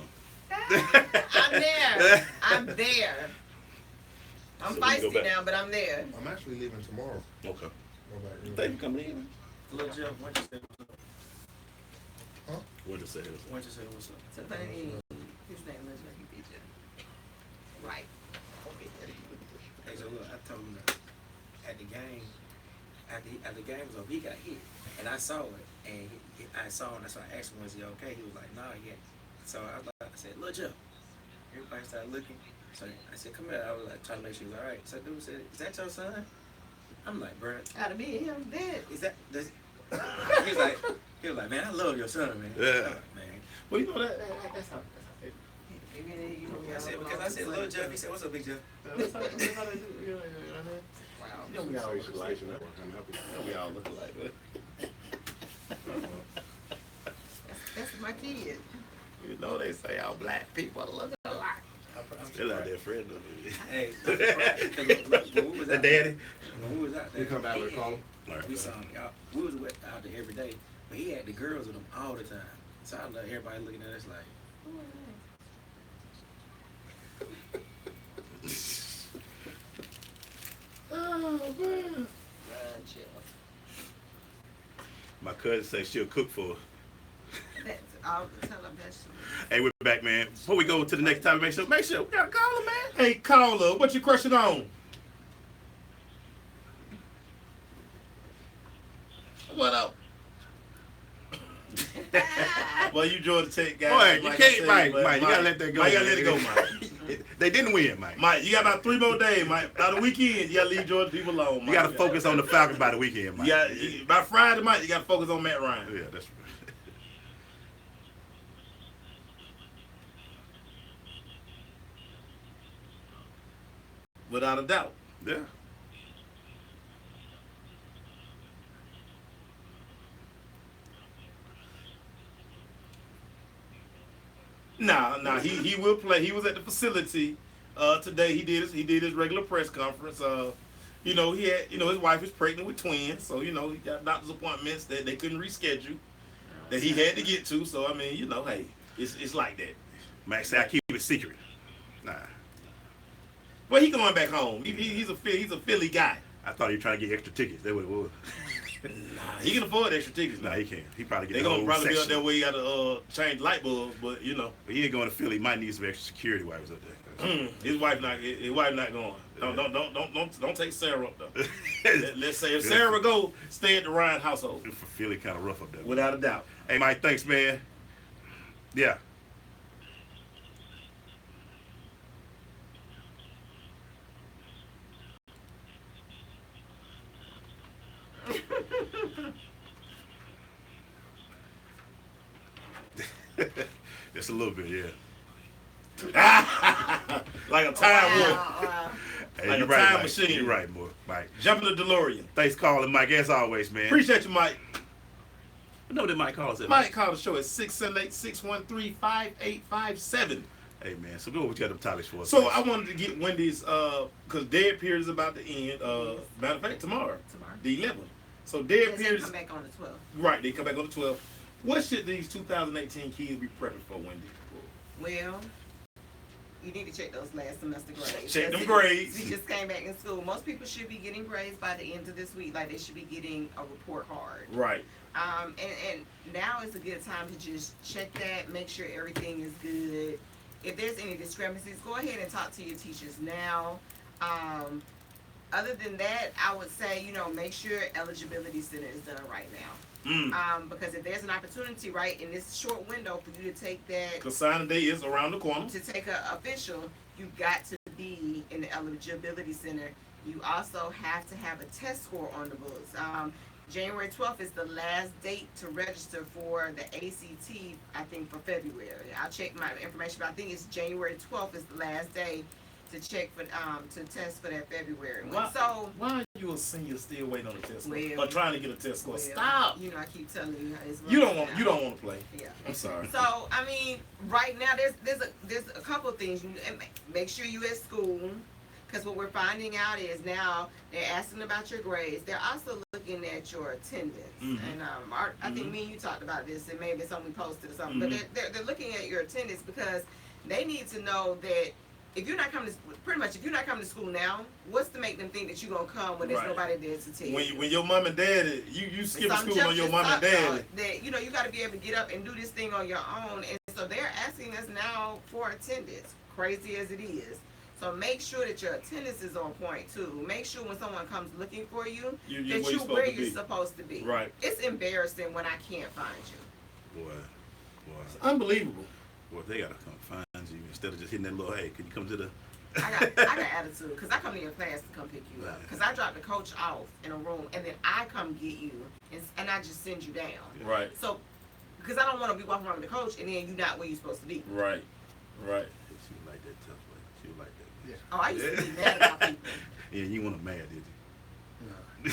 I'm there. I'm there. I'm So we can go feisty back. now, but I'm there. I'm actually leaving tomorrow. Okay. Go back. Thank you for coming in. Little Jeff, why you say what's up? What to say? Why you say what's up? So funny. His name was Lucky Beach. Right. Hey, so look, I told him that at the game, at the game was over, he got hit, and I saw it, and I saw him, so I asked him, was he okay? He was like, nah, yeah. So I said, look, Joe. Everybody started looking. So I said, come here. I was like, trying to make sure he was all right. So dude said, is that your son? I'm like, bro, Out of me, him dead. is that? He was like, man, I love your son, man. Yeah. I'm like, man. Well, you know that's how Maybe you know, I said, because I said, little Jeff. He said, what's up, big Jeff? that's how they do. You know what I mean? Wow. You know we all look alike. Situation network, I'm happy. You know we all look alike. That's my kid. You know they say all black people look alike. Still out there, Fred. Hey, when we was The out daddy. When we was out there, You come back with a call? All right. we saw him. We was out there every day, but he had the girls with him all the time. So I love everybody looking at us like, Oh man. My cousin say she'll cook for us. That's all the tell them vegetables. Hey, we're back, man. Before we go to the next topic, make sure we got a caller, man. Hey caller, what you crushing on? What up? Well, you Georgia Tech guy. Boy, you like I can't, said, Mike. but Mike, you gotta let that go. Mike, you gotta man. let it go, Mike. They didn't win, Mike. Mike, you got about 3 more days, Mike. By the weekend, you gotta leave Georgia people alone, Mike. You gotta focus on the Falcons by the weekend, Mike. By Friday, Mike, you gotta focus on Matt Ryan. Yeah, that's right. Without a doubt. Yeah. Nah, he will play. He was at the facility today. He did his regular press conference. You know, he had, his wife is pregnant with twins, so he got doctor's appointments that they couldn't reschedule that he had to get to. So I mean, hey, it's like that. Mike said I keep it secret. Nah. Well, he going back home. He's a Philly guy. I thought he was trying to get extra tickets. That's what it was. Nah, he can afford extra tickets. Nah, he can't. He probably get They the gonna whole probably be section. up there where you got to change light bulbs, but But he ain't going to Philly. He might need some extra security while he was up there. his wife not going. Don't take Sarah up though. Let's say if Sarah go, stay at the Ryan household. For Philly, kind of rough up there. Without a doubt. Hey, Mike, thanks, man. Yeah. Just a little bit, yeah. Like a time warp. Wow. Hey, Like you're a right, time Mike. machine. You're right, boy. Mike. Jump in the DeLorean. Thanks for calling, Mike, as always, man. Appreciate you, Mike. I know that Mike calls it. Mike, call the show at 678-613-5857. Hey, man. So go what you got them topics for us. So I wanted to get Wendy's, because dead period is about to end. Matter of fact, tomorrow, the 11th. So dead Yes, they period is come back on the 12th. right. They come back on the 12th. What should these 2018 kids be prepping for, Wendy? Well, you need to check those last semester grades. Check them Because grades. We just came back in school. Most people should be getting grades by the end of this week. Like they should be getting a report card. Right. And now is a good time to just check that, make sure everything is good. If there's any discrepancies, go ahead and talk to your teachers now. Other than that, I would say, make sure eligibility center is done right now. Because if there's an opportunity, right, in this short window for you to take that, Because signing day is around the corner. to take a official, you've got to be in the eligibility center. You also have to have a test score on the books. January 12th is the last date to register for the ACT, I think, for February. I'll check my information, but I think it's January 12th is the last day to check for, to test for that February one. So, Why are you a senior still waiting on a test score? Well, Or trying to get a test score? well, Stop. I keep telling you. It's You don't running want out. to play. Yeah. I'm sorry. So I mean, right now there's a couple of things. Make sure you at school, because what we're finding out is now they're asking about your grades. They're also looking at your attendance. Mhm. And I think me and you talked about this, and maybe it's something we posted or something. Mhm. But they're looking at your attendance because they need to know that if you're not coming to school now, what's to make them think that you're gonna come when there's Right. nobody there to tell you? When your mom and dad, you skip So I'm school on your mom and dad. that you got to be able to get up and do this thing on your own, and so they're asking us now for attendance, crazy as it is. So make sure that your attendance is on point too. Make sure when someone comes looking for you, You're that where you're you're where supposed to you're be. supposed to be. Right. It's embarrassing when I can't find you. It's unbelievable. Boy, they gotta come find you instead of just hitting that little, hey, can you come to the I got attitude because I come to your class to come pick you up. Because I drop the coach off in a room and then I come get you and I just send you down. Right. So, because I don't want to be walking around with the coach and then you're not where you're supposed to be. Right. Right. She was like that tough way. She was like that. Yeah. Oh, I used to be mad about people. Yeah, you weren't mad, did you?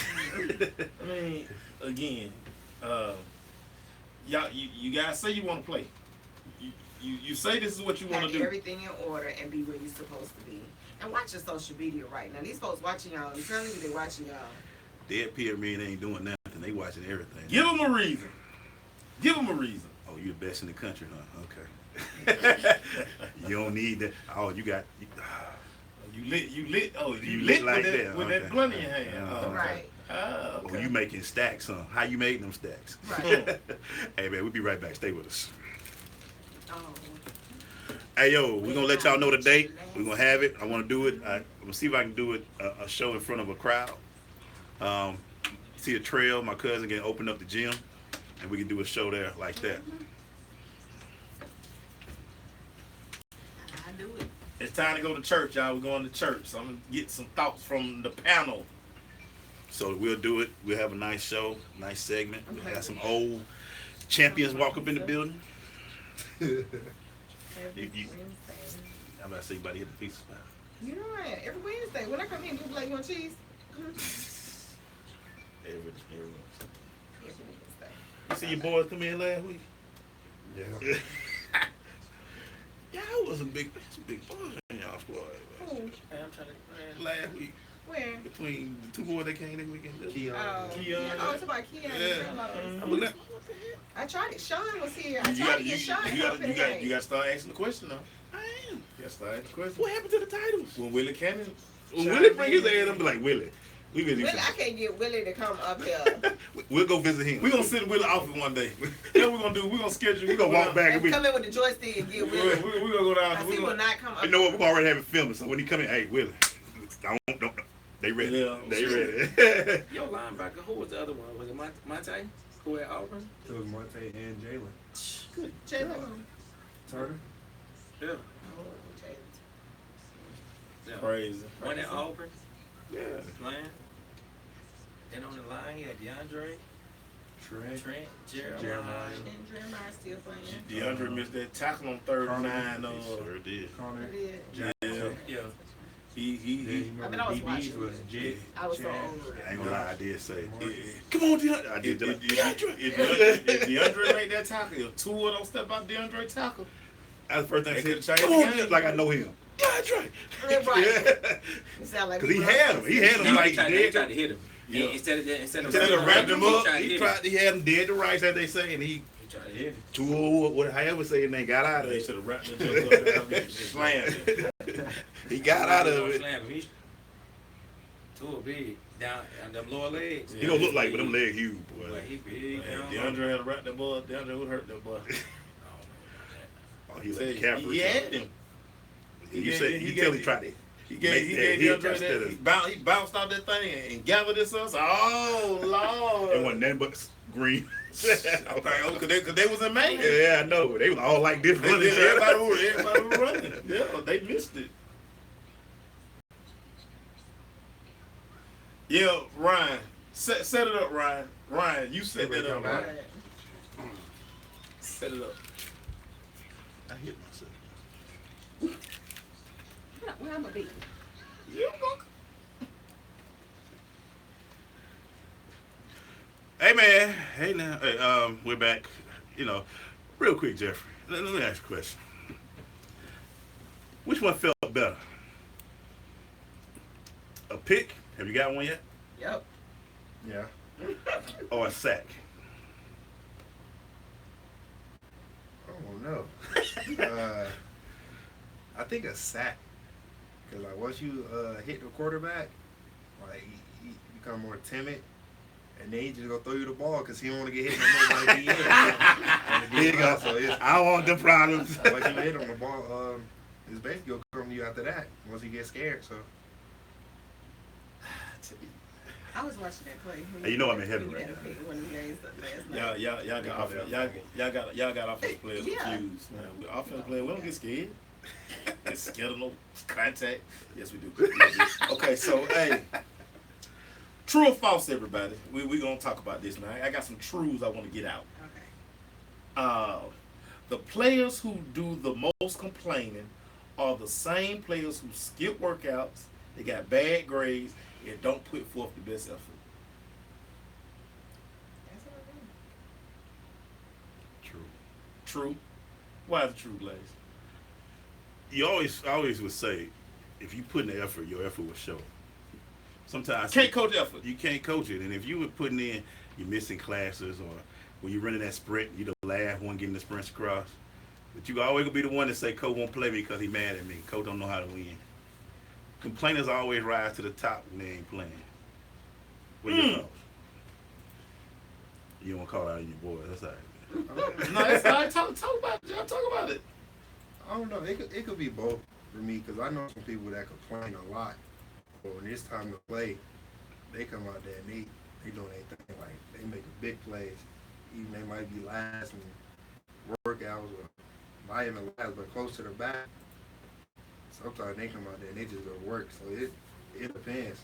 I mean, again, y'all, you guys say you want to play. You say this is what you want Have to do. everything in order and be where you're supposed to be. And watch your social media right now. These folks watching y'all. I'm telling you, they're watching y'all. Dead Pierre men ain't doing nothing. They watching everything. Give them a reason. Give them a reason. Oh, you the best in the country, huh? Okay. You don't need that. Oh, you got. You lit. Oh, you You lit lit like with that, with okay. that blunt in your hand. Uh-huh. Oh, okay. Right. Oh, Oh, okay. you making stacks, huh? How you made them stacks? Right. Hey, man, we'll be right back. Stay with us. Oh. Hey, yo, we're going to let y'all know the date. We're going to have it. I want to do it. I'm going to see if I can do it, a show in front of a crowd. See a trail. My cousin can open up the gym, and we can do a show there like that. I do it. It's time to go to church, y'all. We're going to church. So I'm going to get some thoughts from the panel. So we'll do it. We'll have a nice show, nice segment. We'll Okay. have some old champions walk up in the building. Every You- Wednesday. I'm about to say, buddy, hit the pizza spot. You know what? Every Wednesday when I come in, you be like, you want cheese? Every Every Wednesday. You see your boys come in last week? Yeah. Y'all was some big boys in y'all squad. Who? I'm trying to. Last week, Where? between the two boys that came that weekend. Keon. Oh, Keon. yeah. Oh, it's about Keon. Yeah. and I'm looking at, I tried it. Sean was here. I You tried got to you get Sean got up in here. to start asking the question now. I am. You got to start asking the question. What happened to the titles? When Willie Cannon, When Willie bring his ass, I'm be like, Willie, we really Willie, I can't get Willie to come up here. We'll go visit him. we're gonna send Willie off it one day. Then we're gonna do. We're gonna schedule. We gonna walk back and And we. come in with the joystick and get We're, Willie. we're gonna go down. I We're see will gonna, not come up. You know what? We already have it filming, so when he come in, hey, Willie, don't. They ready. Yeah. They ready. Your linebacker, who was the other one? Was it Monte? Who at Auburn? It was Monte and Jalen. Good. Jalen. Turner. Yeah. Oh, Jalen. Yeah. crazy. One at Auburn, Yeah. line. Then on the line, he had DeAndre. Trent, Jeremiah. And Jeremiah's still playing. DeAndre missed that tackle on 3rd and 9. Sure did. Connor. Yeah. Yeah. He I mean, I was watching. was Jig. I was so over I ain't gonna lie, I did say, Yeah. come on, DeAndre. I did. If DeAndre made that tackle, if Tua don't step out DeAndre tackle, That's the first thing I They could've said. changed Come the on, game. like I know him. DeAndre. Right. You sound like Because he we had him. He had him He like tried dead. to hit him. Yeah. Instead of Instead of wrapping him up, he had him dead to rights, as they say, and he He tried to hit him. two or however say it, and they got out of they it. should have wrapped it up and slammed it. He got out of it. Slam him. He's too big down on them lower legs. He don't look like, but them legs huge, boy. Boy, he big. Man, down DeAndre had wrapped that boy. DeAndre would hurt that boy. Oh, he Say, like Caffrey. he had him. You said you tell he tried to. He Make gave that hit DeAndre instead that. of- He bounced off that thing and gathered this up. Oh Lord! It wasn't nothing but green. Okay, because they was in Maine. Yeah, I know. They was all like this. They running did, each other. everybody was running. Yeah, they missed it. Yeah, Ryan. Set it up, Ryan. Ryan, you set that up, Ryan. Set it up. I hit myself. Where I'm gonna be? Yeah, look. Hey man, hey now, hey, we're back. You know, real quick, Jeffrey. Let me ask you a question. Which one felt better? A pick? Have you got one yet? Yep. Yeah. Or a sack? I don't know. I think a sack. Because like once you hit the quarterback, like he become more timid. And then he just go throw you the ball because he don't want to get hit no more by the DN. Here you go. So it's, I don't want the problems. once you hit on the ball, it's basically gonna come to you after that. Once he gets scared, so. I was watching that play. Hey, you know I'm in heaven You right had now. to pick one of the games last night. Y'all got offensive players Yeah. confused. Man, offensive players, we don't get scared. Get scared of no contact. Yes, we do. Okay, so hey, true or false, everybody? We gonna talk about this, man. I got some truths I want to get out. Okay. The players who do the most complaining are the same players who skip workouts, they got bad grades, and don't put forth the best effort. That's what I True. True? Why is it true, Blaze? You always would say, if you put in the effort, your effort will show. Sometimes Can't coach effort. you can't coach it, and if you were putting in, you're missing classes, or when you're running that sprint, you the last one getting the sprints across. But you always gonna be the one to say, "Coach won't play me because he mad at me. Coach don't know how to win." Complainers always rise to the top when they ain't playing. What your thoughts? You don't want to call out on your boys. That's all right. No, that's all right. Talk about it. Y'all talk about it. I don't know. It could be both for me because I know some people that complain a lot. But when it's time to play, they come out there and they doing their thing. Like they making big plays. Even they might be last in workouts or not even last, but close to the back. Sometimes they come out there and they just go to work. So it depends.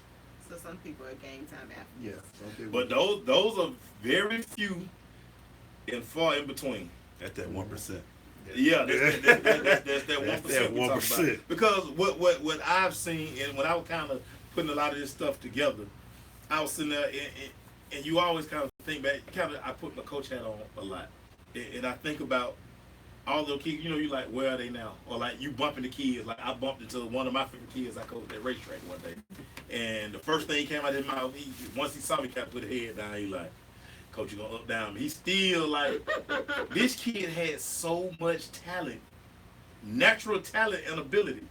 So some people are game time athletes. Yeah. Some people, But those are very few and far in between. That's that 1%. Yeah, that's that 1%. That's that we talk about. 1%. Because what I've seen, and when I was kind of putting a lot of this stuff together, I was sitting there, and you always kind of think back. I put my coach hat on a lot, and I think about all the kids. You know, you like, where are they now? Or like you bumping the kids. Like I bumped into one of my favorite kids I coached at racetrack one day, and the first thing he came out of his mouth, once he saw me, kind of put his head down. He like, "Coach, you gonna up down me?" He still like, this kid had so much talent, natural talent and ability.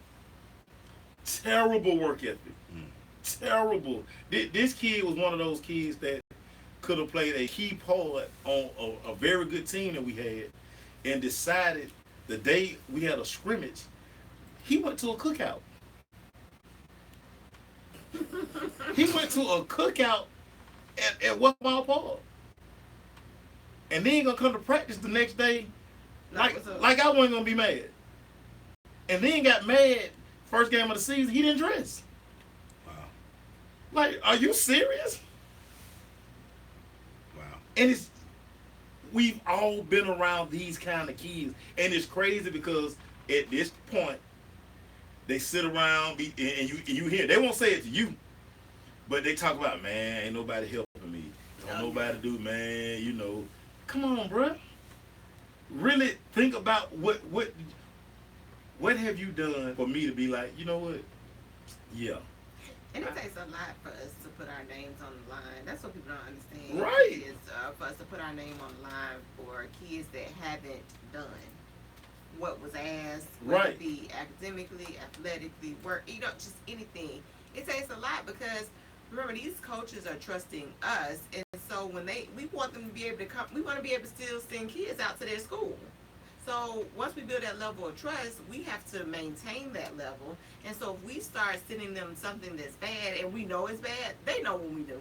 Terrible work ethic. Terrible. This kid was one of those kids that could have played a key part on a very good team that we had, and decided the day we had a scrimmage, he went to a cookout. He went to a cookout at Westmont Park. And then gonna come to practice the next day like I wasn't gonna be mad. And then got mad first game of the season, he didn't dress. Wow. Like, are you serious? Wow. And it's we've all been around these kind of kids, and it's crazy because at this point they sit around and you hear they won't say it to you, but they talk about, man, ain't nobody helping me, don't nobody do, man, you know. Come on, bruh. Really think about what have you done for me to be like, you know what? Yeah. And it takes a lot for us to put our names on the line. That's what people don't understand. Right. Is for us to put our name on the line for kids that haven't done what was asked, whether Right. it be academically, athletically, work, just anything. It takes a lot because remember these coaches are trusting us, and so when we want them to be able to come, we want to be able to still send kids out to their school. So once we build that level of trust, we have to maintain that level. And so if we start sending them something that's bad and we know it's bad, they know what we do.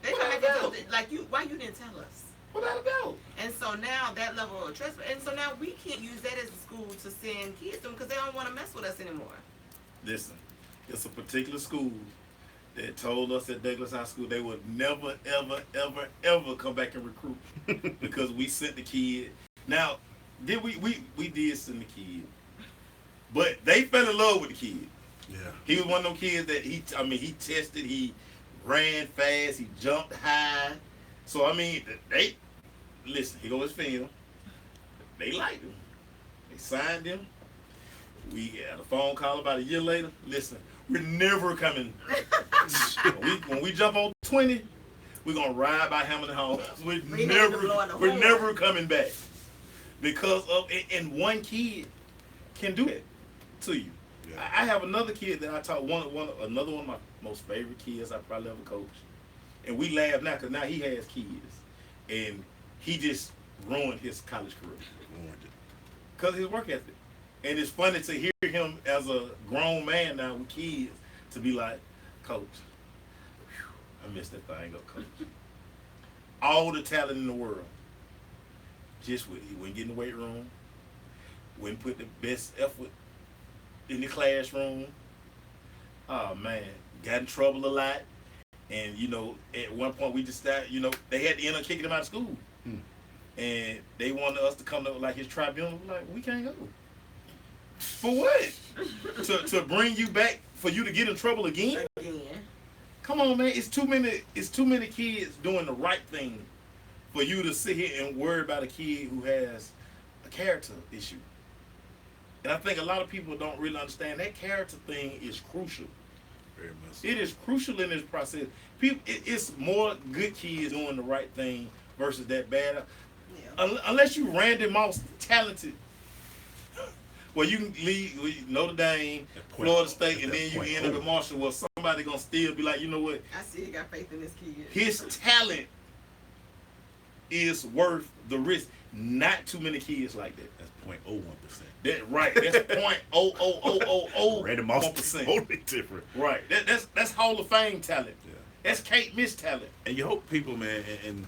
They come back and tell, like, why you didn't tell us? Without a doubt. And so now that level of trust, and so now we can't use that as a school to send kids to them because they don't want to mess with us anymore. Listen, it's a particular school that told us at Douglas High School they would never, ever, ever, ever come back and recruit because we sent the kid. Now, did we did send the kid, but they fell in love with the kid. Yeah. He was one of them kids that he tested, he ran fast, he jumped high. So they listen. He goes film. They liked him. They signed him. We had a phone call about a year later. Listen, we're never coming. when we jump on 20, we're gonna ride by Hamilton Hall. We're never coming back. Because of and one kid can do it to you. Yeah. I have another kid that I taught another one of my most favorite kids I probably ever coached, and we laugh now because now he has kids, and he just ruined his college career because of his work ethic. And it's funny to hear him as a grown man now with kids to be like, Coach, whew, I missed that thing up, Coach. All the talent in the world. He wouldn't get in the weight room, wouldn't put the best effort in the classroom. Oh man, got in trouble a lot. And at one point we just started, they had to end up kicking him out of school. And they wanted us to come to like his tribunal. We're like, we can't go. For what? to bring you back for you to get in trouble again? Come on, man. It's too many kids doing the right thing for you to sit here and worry about a kid who has a character issue. And I think a lot of people don't really understand that character thing is crucial. Very much. It is crucial in this process. It's more good kids doing the right thing versus that bad. Yeah. Unless you Randy Moss talented, well, you can leave with Notre Dame, Florida State, and then you end up at Marshall. Well, somebody gonna still be like, you know what? I still got faith in this kid. His talent is worth the risk. Not too many kids like that. That's 0.01%. That right. That's 0.00001%. Random Moss is totally different. Right. That's Hall of Fame talent. Yeah. That's Kate Miss talent. And you hope people, man, and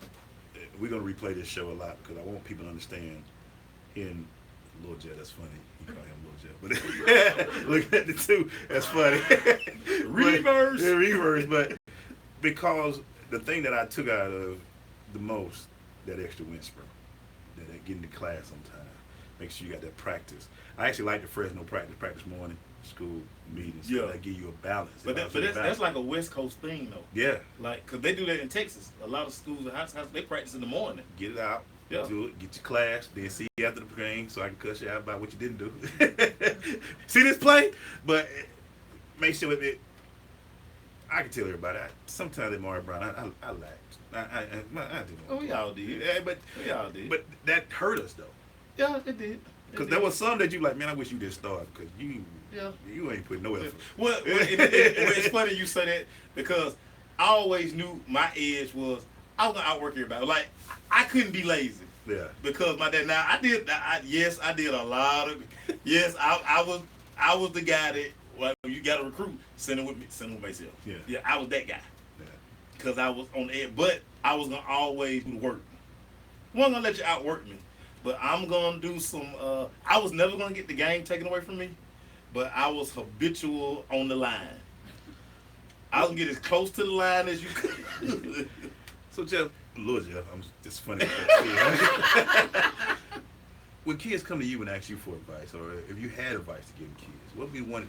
we're gonna replay this show a lot because I want people to understand. In Lil Jet, that's funny. You call him Lil Jet, but looking at the two, that's funny. Reverse. Yeah, reverse. But because the thing that I took out of the most, that extra wind spur, that getting to class on time, make sure you got that practice. I actually like the Fresno practice morning school meetings. Yeah, that give you a balance. But that's like a West Coast thing though. Yeah, like because they do that in Texas. A lot of schools and high schools they practice in the morning. Get it out. Yeah. Do it. Get your class. Then see you after the game, so I can cuss you out about what you didn't do. See this play, but make sure that I can tell everybody. Sometimes at Maury Brown, I lacked. I did. Oh, we all did. Yeah, but we all did. But that hurt us though. Yeah, it did. Because there was some that you like, man, I wish you didn't start because Yeah. You ain't putting no effort. Well, it's funny you say that because I always knew my edge was I was gonna outwork everybody. Like I couldn't be lazy. Yeah. Because my dad. Now I did a lot of. Yes, I was the guy that you got to recruit. Send him with myself. Yeah. Yeah, I was that guy. Yeah. Because I was on the edge, but I was gonna always do the work. I wasn't gonna let you outwork me, but I'm gonna do some. I was never gonna get the game taken away from me, but I was habitual on the line. I was gonna get as close to the line as you could. So Jeff, Lord, Jeff, I'm just funny. When kids come to you and ask you for advice, or if you had advice to give kids, what would be one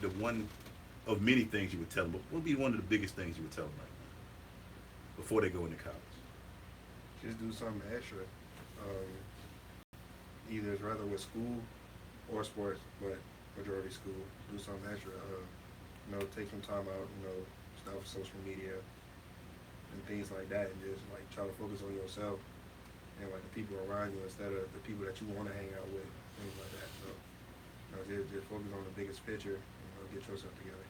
of many things you would tell them? What would be one of the biggest things you would tell them right now before they go into college? Just do something extra. Either it's rather with school or sports, but majority school. Do something extra. Take some time out. Stuff social media and things like that, and just like try to focus on yourself and like the people around you instead of the people that you want to hang out with, things like that. So, just focus on the biggest picture. Get yourself together.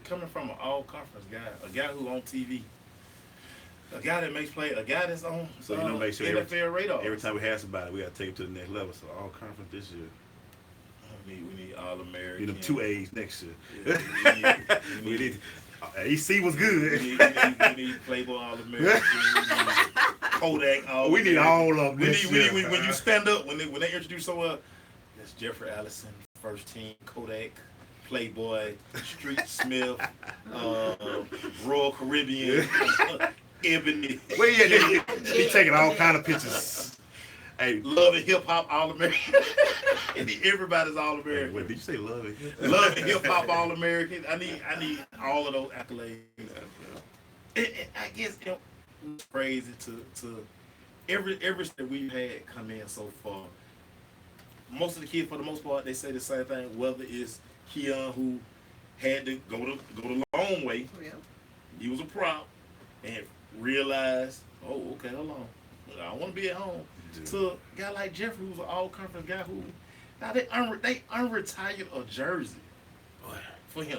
Coming from an all-conference guy, a guy who on TV, a guy that makes play, a guy that's on So make sure NFL radar. every time we have somebody, we got to take it to the next level. So all conference this year. We need All-American. We need them 2 A's next year. Yeah, We need. AC was good. We need Playboy All-American. Kodak. We need all of them. We this need year. when you stand up when they introduce someone. That's Jeffrey Allison, first team, Kodak, Playboy, Street Smith, Royal Caribbean, Ebony. Well, yeah, he taking all kind of pictures. Hey, Love and Hip Hop All-American. Everybody's All-American. wait, did you say love it? Love and Hip Hop All-American. I need all of those accolades. I guess it's crazy to every step we've had come in so far. Most of the kids, for the most part, they say the same thing. Whether it's Keon, who had to go the long way, he was a prop, and realized, oh, okay, hold on, I don't want to be at home. Dude. To a guy like Jeffrey, who's an all-conference guy, who now they unretired a jersey for him.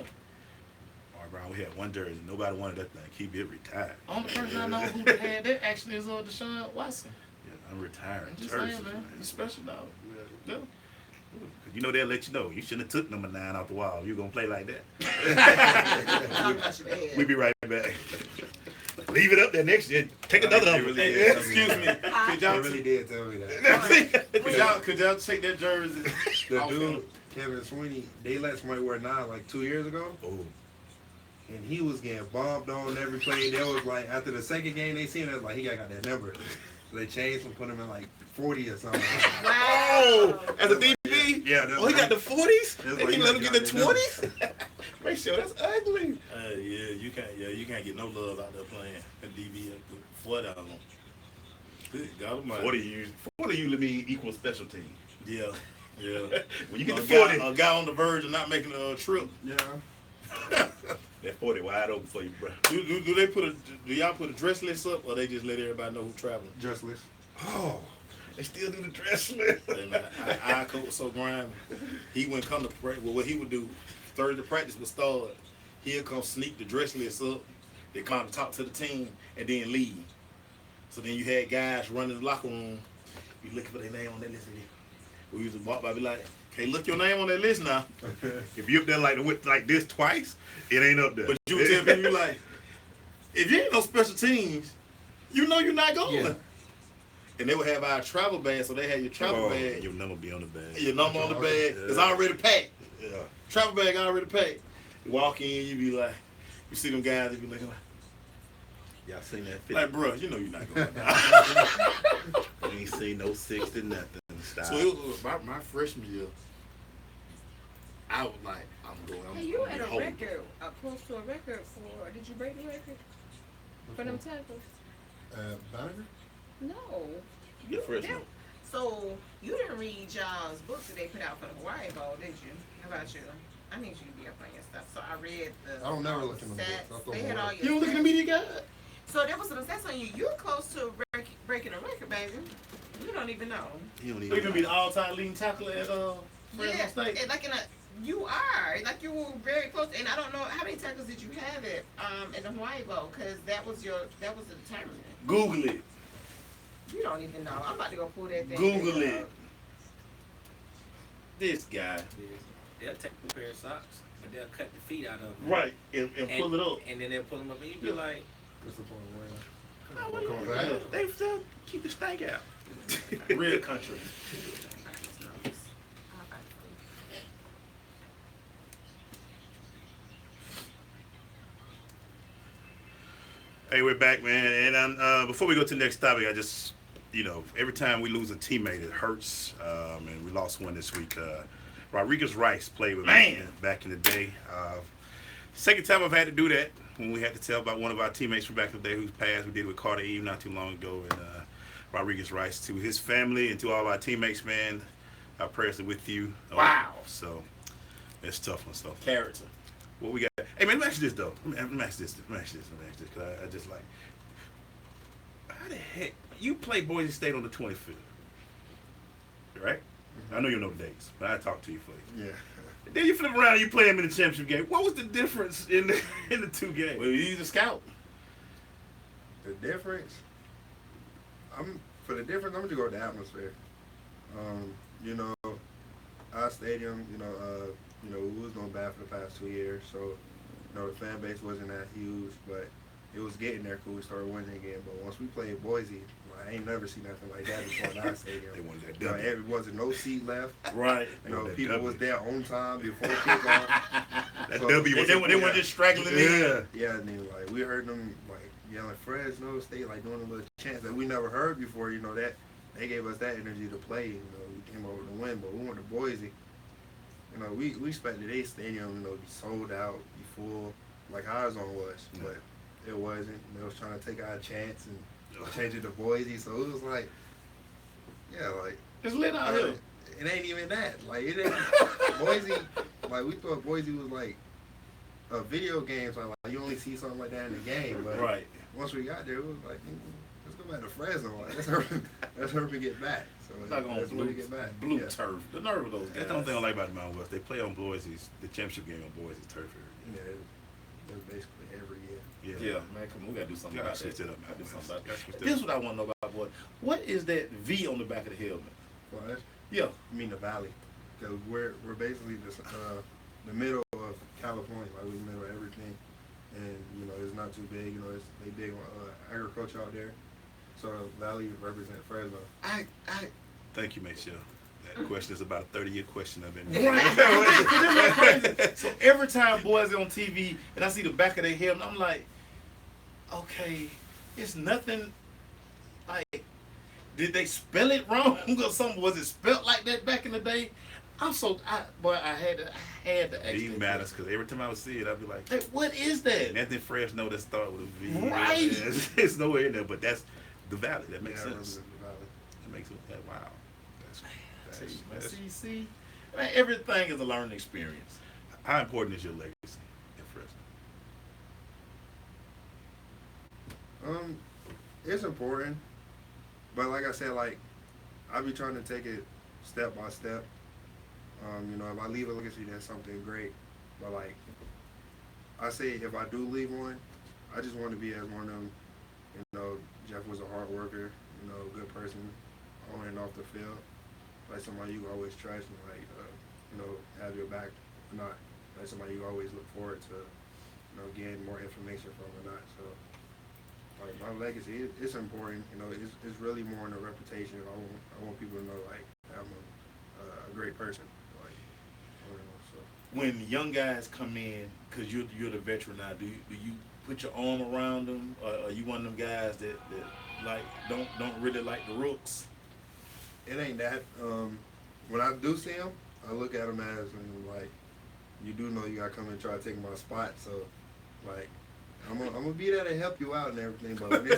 All right, Brown, we had one jersey. Nobody wanted that thing. Keep it retired. Only person I know who had that actually is Deshaun Watson. Yeah, I'm retired. I'm just Jerseys, saying, man, he's special dog. Yeah. They'll let you know. You shouldn't have took number 9 off the wall. You're going to play like that. We'll be right back. Leave it up there next year. Take another number. Really Hey, excuse me. Could They y'all, really did tell me that. could y'all take that jersey? The off him? dude, Kevin Sweeney, they let somebody wear 9 like 2 years ago, Oh, and he was getting bombed on every play. There was like after the second game they seen it, like he got that number. So they changed and put him in like 40 or something. oh, as a DB? Yeah, that's Oh, he got the 40s? That's And why he he let him got get the that number. 20s? Make sure that's ugly. You can't get no love out there playing a DB at 40 on them. Good God Almighty. 40 usually mean equal special team. Yeah. When you get a to 40, a guy on the verge of not making a trip. Yeah. that 40 wide open for you, bro. Do y'all put a dress list up, or they just let everybody know who's traveling? Dress list. Oh, they still do the dress list. Hey, man, I coach so grimy. He wouldn't come to practice. Well, what he would do, Thursday practice would start. He'll come sneak the dress list up. They come to talk to the team and then leave. So then you had guys running the locker room. You looking for their name on that list. We used to walk by, be like, "Hey, look your name on that list now." If you up there like this twice, it ain't up there. But you would tell people, you like, if you ain't no special teams, you know you're not going. Yeah. And they would have our travel bag, so they had your travel bag. Your number be on the bag. Your number on the bag is already packed. Yeah. Travel bag already packed. You walk in, you be like, you see them guys, they be looking Y'all seen that fit? like, bro, you know you're not going. You ain't seen no 60 nothing. Stop. So it was about my freshman year. I was like, I'm going. Hey, you had a home. record, close to a record for, did you break the record for them tackles? Banneker? No. Yeah, Fresno. So, you didn't read y'all's books that they put out for the Hawaii Bowl, did you? How about you? I need you to be up on your stuff. So, I read the I don't never look in the books. I stats. thought They had more. all your You don't look at the stats. media guide? So, there was some stats on you. You're close to breaking a record, baby. You don't even know. You don't So you're even gonna be the all-time leading tackler at Fresno Yeah, State? and like you are. Like you were very close. And I don't know, how many tackles did you have in the Hawaii Bowl? Because that was the determinant. Google it. You don't even know. I'm about to go pull that thing. Google up. it. This guy. They'll take a pair of socks and they'll cut the feet out of them. Right. And pull it up. And then they'll pull them up and you be like, What's the point of wearing that? Oh, Come well, back. they still keep the stank out. Real country. Hey, we're back, man. And before we go to the next topic, I just, every time we lose a teammate, it hurts. And we lost one this week. Rodriguez Rice played with me back in the day. Second time I've had to do that when we had to tell about one of our teammates from back in the day who's passed. We did it with Carter Eve not too long ago. And Rodriguez Rice, to his family and to all our teammates, man, our prayers are with you. Wow. So it's tough one. So Character. what we got? Hey, man, let me ask you this, though. Let me ask this. Because I just like, how the heck, you play Boise State on the 25th, right? I know you know the dates, but I talked to you for you. Yeah. Then you flip around and you play him in the championship game. What was the difference in the two games? Well, he's a scout. The difference, I'm gonna go with the atmosphere. You know, our stadium, we was going bad for the past 2 years, so the fan base wasn't that huge, but it was getting there because we started winning again. But once we played Boise, I ain't never seen nothing like that before in our stadium. They wanted that You know, W. there wasn't no seat left. Right. People was there on time before kickoff. That So, W was They weren't just straggling in. Yeah, and then we heard them yelling Fresno State, doing a little chants that we never heard before. That they gave us that energy to play. We came over to win, but we went to Boise. We expected a stadium, be sold out, be full, like ours on was, but it wasn't. They was trying to take our chance and change it to Boise, so it was It's lit out here. it ain't even that. It ain't Boise. We thought Boise was a video game, so you only see something like that in the game. But Right. once we got there, it was let's go back to Fresno. Let's hurry get back. So Not going that's when we get back. blue Yeah. turf. The nerve of those guys. That's the only thing I like about the Mountain West. They play on the championship game on Boise's turf Yeah, it's basically every year. area. Yeah, man, come on, we gotta do something You gotta about that. switch it up, man. Gotta do something about Gotta that. switch it This is up. what I want to know about, boy. What is that V on the back of the helmet? Well, Yeah. I mean the valley, because we're basically the middle of California. We're in the middle of everything, and it's not too big. They big on agriculture out there. So valley represent Fresno. Thank you, Michelle. That question is about a 30-year question I've been. So every time boys on TV and I see the back of their helmet, I'm like, okay, it's nothing. Did they spell it wrong or something? Was it spelled like that back in the day? I had to ask. It matters because every time I would see it, I'd be like, Hey, what is that? nothing Fresno that start with a V. Right. It's nowhere in there, but that's the valley. That makes Yeah, sense. represent the valley. That makes it. Wow. That's See, man, everything is a learning experience. how important is your legacy in Fresno? It's important, but like I said, I be trying to take it step by step. If I leave a legacy, that's something great. But I say, if I do leave one, I just want to be as one of them. Jeff was a hard worker, good person, on and off the field. Somebody you can always trust and have your back or not. Somebody you always look forward to, getting more information from or not. So, my legacy, it's important. It's really more in a reputation. I want people to know I'm a great person. When young guys come in, because you're the veteran now, do you put your arm around them, or are you one of them guys that don't really like the rooks? It ain't that. When I do see him, I look at him as you do know you gotta come and try to take my spot. So, I'm gonna be there to help you out and everything. But when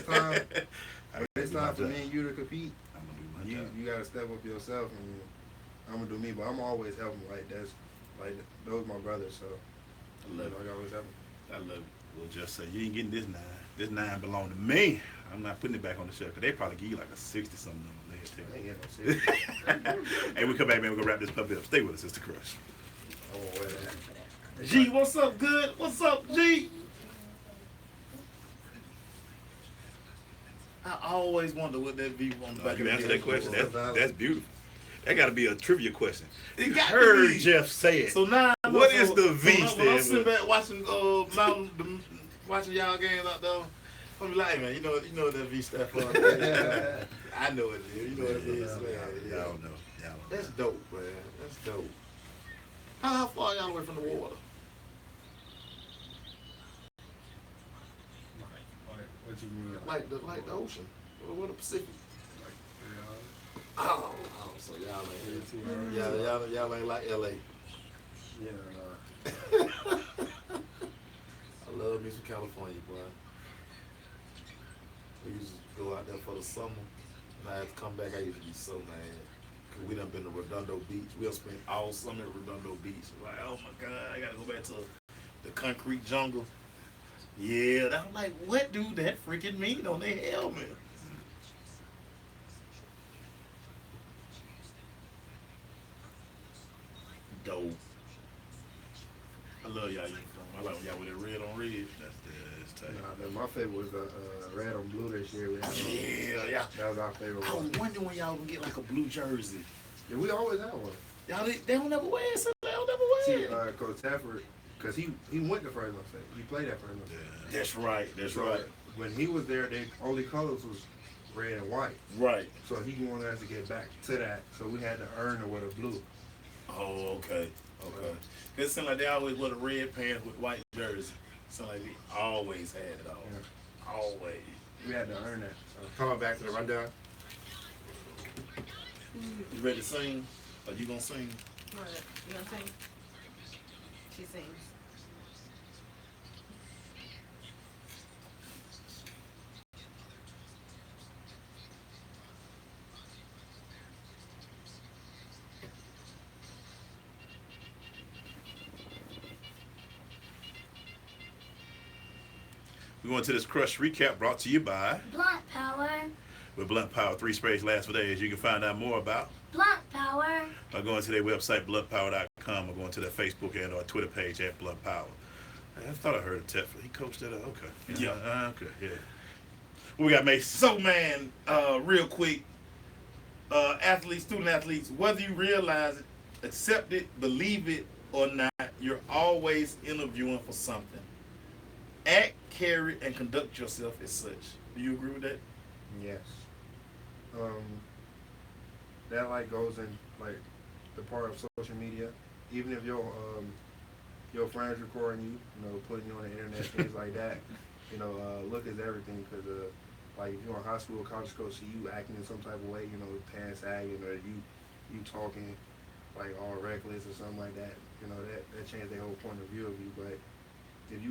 it's time for me and you to compete, I'm gonna do my job. you gotta step up yourself, and I'm gonna do me. But I'm always helping. Those my brothers. So I love it. I always help them. I love it. We'll just say you ain't getting this 9. This 9 belong to me. I'm not putting it back on the shelf because they probably give you a 60 something on the I ain't leg. getting no serious. Hey, we come back, man. We're gonna wrap this puppy up. Stay with us, Sister Crush. I won't wear that. G, what's up, good? What's up, G? I always wonder what that V on the back You of the answer head that question. was. That's beautiful. That got to be a trivia question. It You got to heard be. Jeff say it. So now, What is the V when I'm stand sitting for? back watching watching y'all games out there, I'm be like, hey, man, you know what that V stands for? I know it is. You know what it is, man. Y'all don't know. Y'all don't know. That's dope, man. That's dope. How far y'all away from the water? What What you mean? Like the ocean. What the Pacific? You know? Oh, so y'all ain't here. Y'all ain't like LA. Yeah. I love me some California, boy. We used to go out there for the summer. And I had to come back, I used to be so mad. Cause we done been to Redondo Beach. We done spent all summer at Redondo Beach. Like, oh my God, I gotta go back to the concrete jungle. Yeah, I'm like, what do that freaking mean on their helmet? Dope. I love y'all uniform. I like when y'all with that red on red. That's tight. Nah, my favorite was the red on blue this year. We had Yeah. that was our favorite I was one. wondering when y'all would get like a blue jersey. Yeah, we always had one. Y'all, they don't never wear it, so they don't never See, wear it. Coach Stafford, because he went to Fresno State. He played at Fresno State. That's right, that's So, right. When he was there, the only colors was red and white. Right. So he wanted us to get back to that. So we had to earn it with a blue. Oh, okay. Okay. It seemed like they always wear the red pants with white jersey. Seemed like they always had it all. Yeah. Always. We had to earn that. So. Coming back to the rundown. You ready to sing? Are you gonna sing? What? You gonna sing? She sings. We going to this Crush recap brought to you by Blunt Power. with Blunt Power 3 sprays last for days. You can find out more about Blunt Power. by going to their website, bluntpower.com, or going to their Facebook and or Twitter page at Blunt Power. I thought I heard of Teflon. He coached that. Okay. Yeah. Okay. Yeah. What we got, Mason? So, man, real quick, student athletes, whether you realize it, accept it, believe it or not, you're always interviewing for something. Act, carry, and conduct yourself as such. Do you agree with that? Yes. That like goes in like the part of social media. Even if your friends recording you, putting you on the internet, things like that. Look is everything because like if you're in high school or college coach, see you acting in some type of way, pants sagging or you talking like all reckless or something like that. That changed their whole point of view of you. But if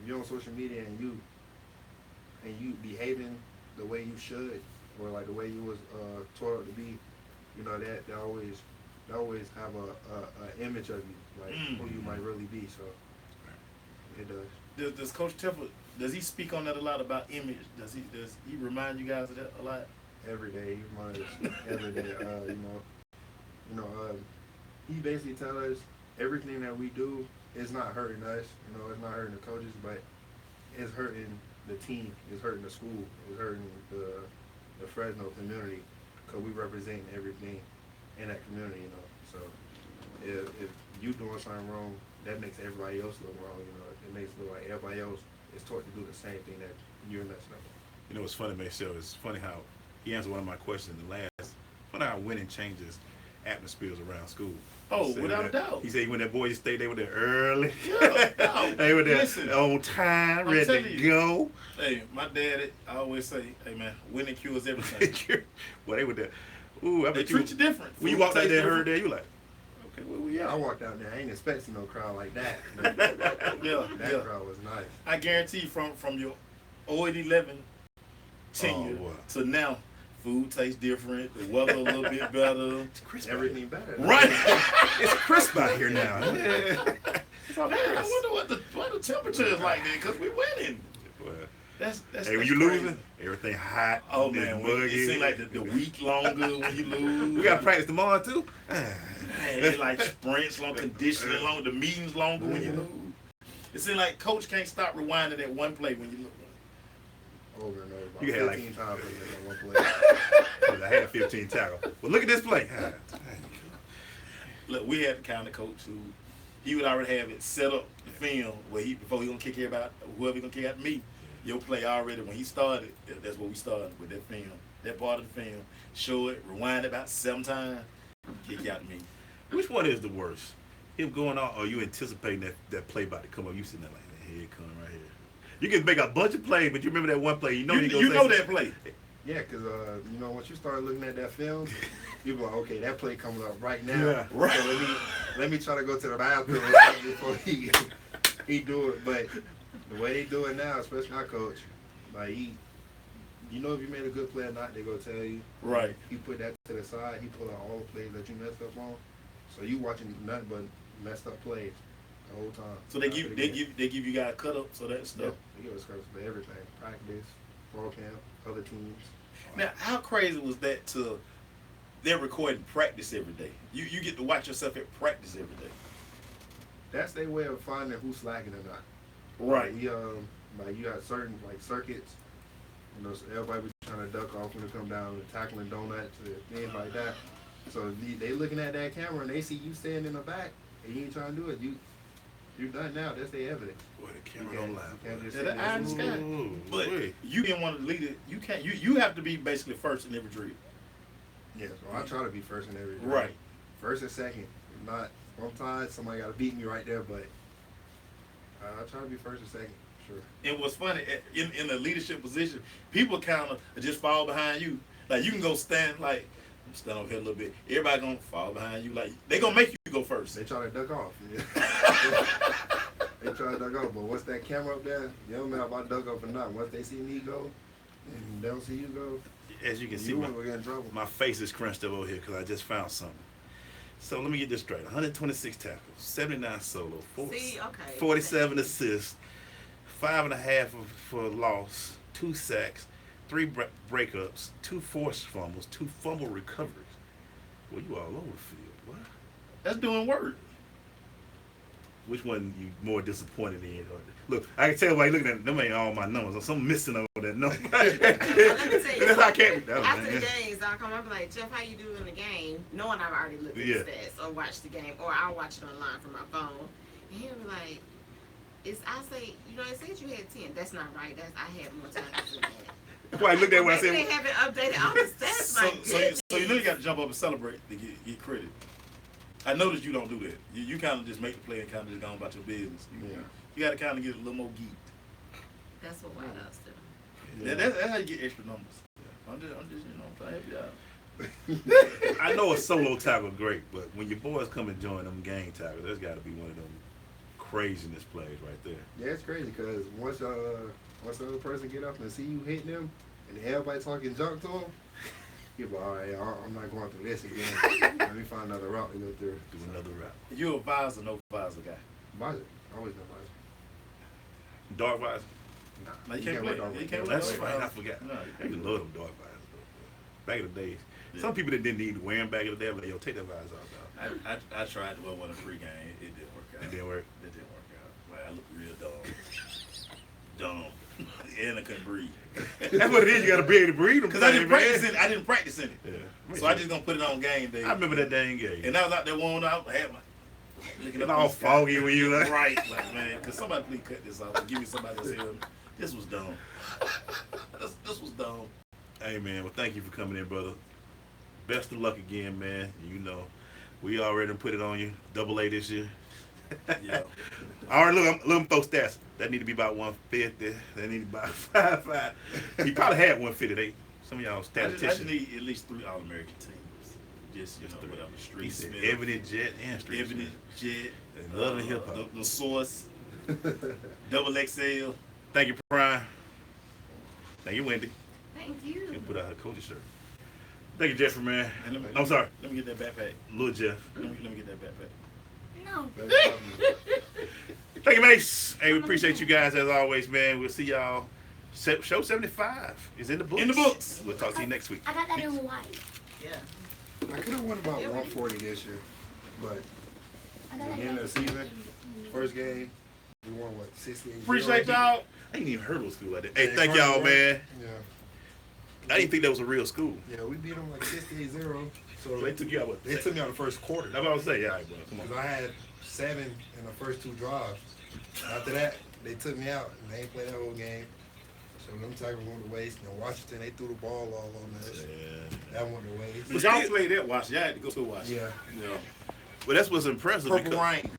you're on social media and you behaving the way you should, or like the way you was taught to be, that always have a image of you, like who you might really be. So it does. Does Coach Teflon, does he speak on that a lot about image? Does he remind you guys of that a lot? Every day, he reminds us every day. He basically tells us everything that we do is not hurting us. It's not hurting the coaches, but it's hurting the team. It's hurting the school. It's hurting the Fresno community because we represent everything in that community. So if you doing something wrong, that makes everybody else look wrong. It makes it look like everybody else is taught to do the same thing that you're messing up. You know what's funny, Michelle? It's funny how he answered one of my questions in the last. Funny how winning changes atmospheres around school. Oh, without a doubt. He said when that boys stayed, they were there early. Yeah, no, they were there listen, on time, I'm ready telling to you. go. Hey, my daddy, I always say, hey man, winning cures everything. Well, they were there. Ooh, I They bet treat you different. When you Food walked out tastes there and heard different. that, you like, okay, where we I at? walked out there. I ain't expecting no crowd like that. Yeah, That yeah. crowd was nice. I guarantee from your 08-11 tenure boy. to now, food tastes different. The weather a little bit better. It's crisp. Everything better. Right. It's crisp out here now. I wonder what the temperature is like there because we winning. Well, That's hey, when that's you crazy. losing, everything hot. Oh and man, muggy. it seems like the week longer when you lose. We got to practice tomorrow too. Man, it's like sprints long, conditioning long, the meetings longer when you lose. It seems like coach can't stop rewinding that one play when you lose. Over and over. About You had 15 times in one play. I had 15 tackles. Well, look at this play. Look, we had the kind of coach who he would already have it set up the film where before he gonna kick everybody, whoever he gonna kick out me, your play already when he started. That's what we started with that film, that part of the film. Show it, rewind it about 7 times, kick out me. Which one is the worst? Him going on, or you anticipating that play about to come up? You sitting there like, here it come right here. You can make a bunch of plays, but you remember that one play. You know You know that play. Yeah, because, you know, once you start looking at that film, people are like, okay, that play coming up right now. Yeah. Right. So let me try to go to the bathroom before he do it. But the way they do it now, especially our coach, like you know if you made a good play or not, they go tell you. Right. He put that to the side. He pull out all the plays that you messed up on. So you watching nothing but messed up plays the whole time. So they give you guys cut up, so that Yeah, stuff. they give us cuts for everything. Practice, ball camp, other teams. Now, how crazy was that they're recording practice every day? You get to watch yourself at practice every day. That's their way of finding who's slacking or not. Right. Like you got certain like circuits. You know, so everybody be trying to duck off when they come down and tackling donuts and things like that. So they looking at that camera and they see you standing in the back and you ain't trying to do it. You're done now. That's their evidence. Boy, the camera don't lie. You can't just Yeah, sit the there eye and in the look. sky. Ooh, But boy. you didn't want to lead it. You can't. You have to be basically first in every drill. Yeah, so I try to be first in every drill. Right. First and second. Not sometimes somebody got to beat me right there, but I try to be first and second. Sure. And what's funny, in a leadership position, people kind of just fall behind you. Like you can go stand over here a little bit. Everybody gonna fall behind you. Like they gonna make you go first. They try to duck off. Yeah. They try to duck off, but once that camera up there, you don't matter if I duck off or not. Once they see me go, and they don't see you go, As you can see, you will get in trouble. my face is crunched up over here because I just found something. So let me get this straight: 126 tackles, 79 solo, See, okay. 47 assists, 5.5 for loss, 2 sacks, 3 breakups, 2 forced fumbles, 2 fumble recoveries. Well, you all over the field. What? That's doing work. Which one you more disappointed in? Look, I can tell by looking at them ain't all my numbers. There's something missing over that number. Let me tell you, That's how I can't. after the games, I'll come up and be like, Jeff, how you do in the game? Knowing I've already looked at the Yeah. stats or watched the game, or I'll watch it online from my phone. And he'll be like, I say, it said you had 10. That's not right. I had more tackles than that. That's why I looked at when I Maybe said. they haven't updated all the stats. So you know you got to jump up and celebrate to get credit. I noticed you don't do that. You kind of just make the play and kind of just go on about your business. You got to kind of get a little more geeked. That's what White House do. That's how you get extra numbers. I'm just trying to help you out. I know a solo tackle great, but when your boys come and join them gang tackles, there's got to be one of them craziness plays right there. Yeah, it's crazy because once the other person get up and see you hitting them, and everybody talking junk to them, you're like, all right, I'm not going through this again. Let me find another route to go through. Do another route. You a visor, no visor guy. Visor, always no visor. Dark visor. No, you You can't can't play. wear dark You can't visor. wear That's dark right. I visor. forgot. No, you I can't used to wear love them dark visors. Though. Back in the days, Yeah. some people that didn't need to wear them back in the day, but yo, take that visor off. Dog. I tried to wear one in pregame. It didn't work out. It didn't work. It didn't work out. Like, I looked real dumb. And I couldn't breathe. That's what it is. You got to be able to breathe them. Because I didn't practice in it. I didn't practice in it. Yeah. So I just gonna put it on game day. I remember that dang game. And I was out there warming out. I had my looking It's up all in the sky. foggy when you like. Right, like man, cause somebody please cut this off and give me somebody else here. This was dumb. This was dumb. Hey man, well thank you for coming in, brother. Best of luck again, man. You know, we already put it on you. AA this year. Yeah. All right, look, them throw stats. That need to be about 150. That need to be about 5'5". He probably had 158. Some of y'all I just statisticians. need at least 3 All-American teams. Just whatever. He Street said Smith, Evident Jet and Street Evident Smith. Jet, And Love and Hip Hop. the Source, Double XL. Thank you, Prime. Thank you, Wendy. Thank You you. can put out her coaching shirt. Thank you, Jeffrey, man. And let me- I'm sorry, Let me get that backpack. Little Jeff. Let me get that backpack. No. Thank you, Mace. Hey, we appreciate you guys as always, man. We'll see y'all. Show 75 is in the books. In the books. We'll talk to you next week. I got that in Hawaii. Yeah. I could have won about 140 this year, but I got at that the end of the season, first game, we won what, 68? Appreciate y'all. I ain't even heard of a school like that. Hey, thank y'all, man. Yeah. I didn't think that was a real school. Yeah, we beat them like 68-0. So They took you out what? They took me out the first quarter. That's what I was saying. Yeah, all right, bro. Come Because on. I had 7 in the first 2 drives. After that, they took me out and they ain't played the whole game. So them tackles went to waste. And Washington, they threw the ball all on us. Yeah. That went to waste. But y'all played that Washington. Y'all had to go to Washington. Yeah. Yeah. Well, that's what's impressive. Purple because Rain.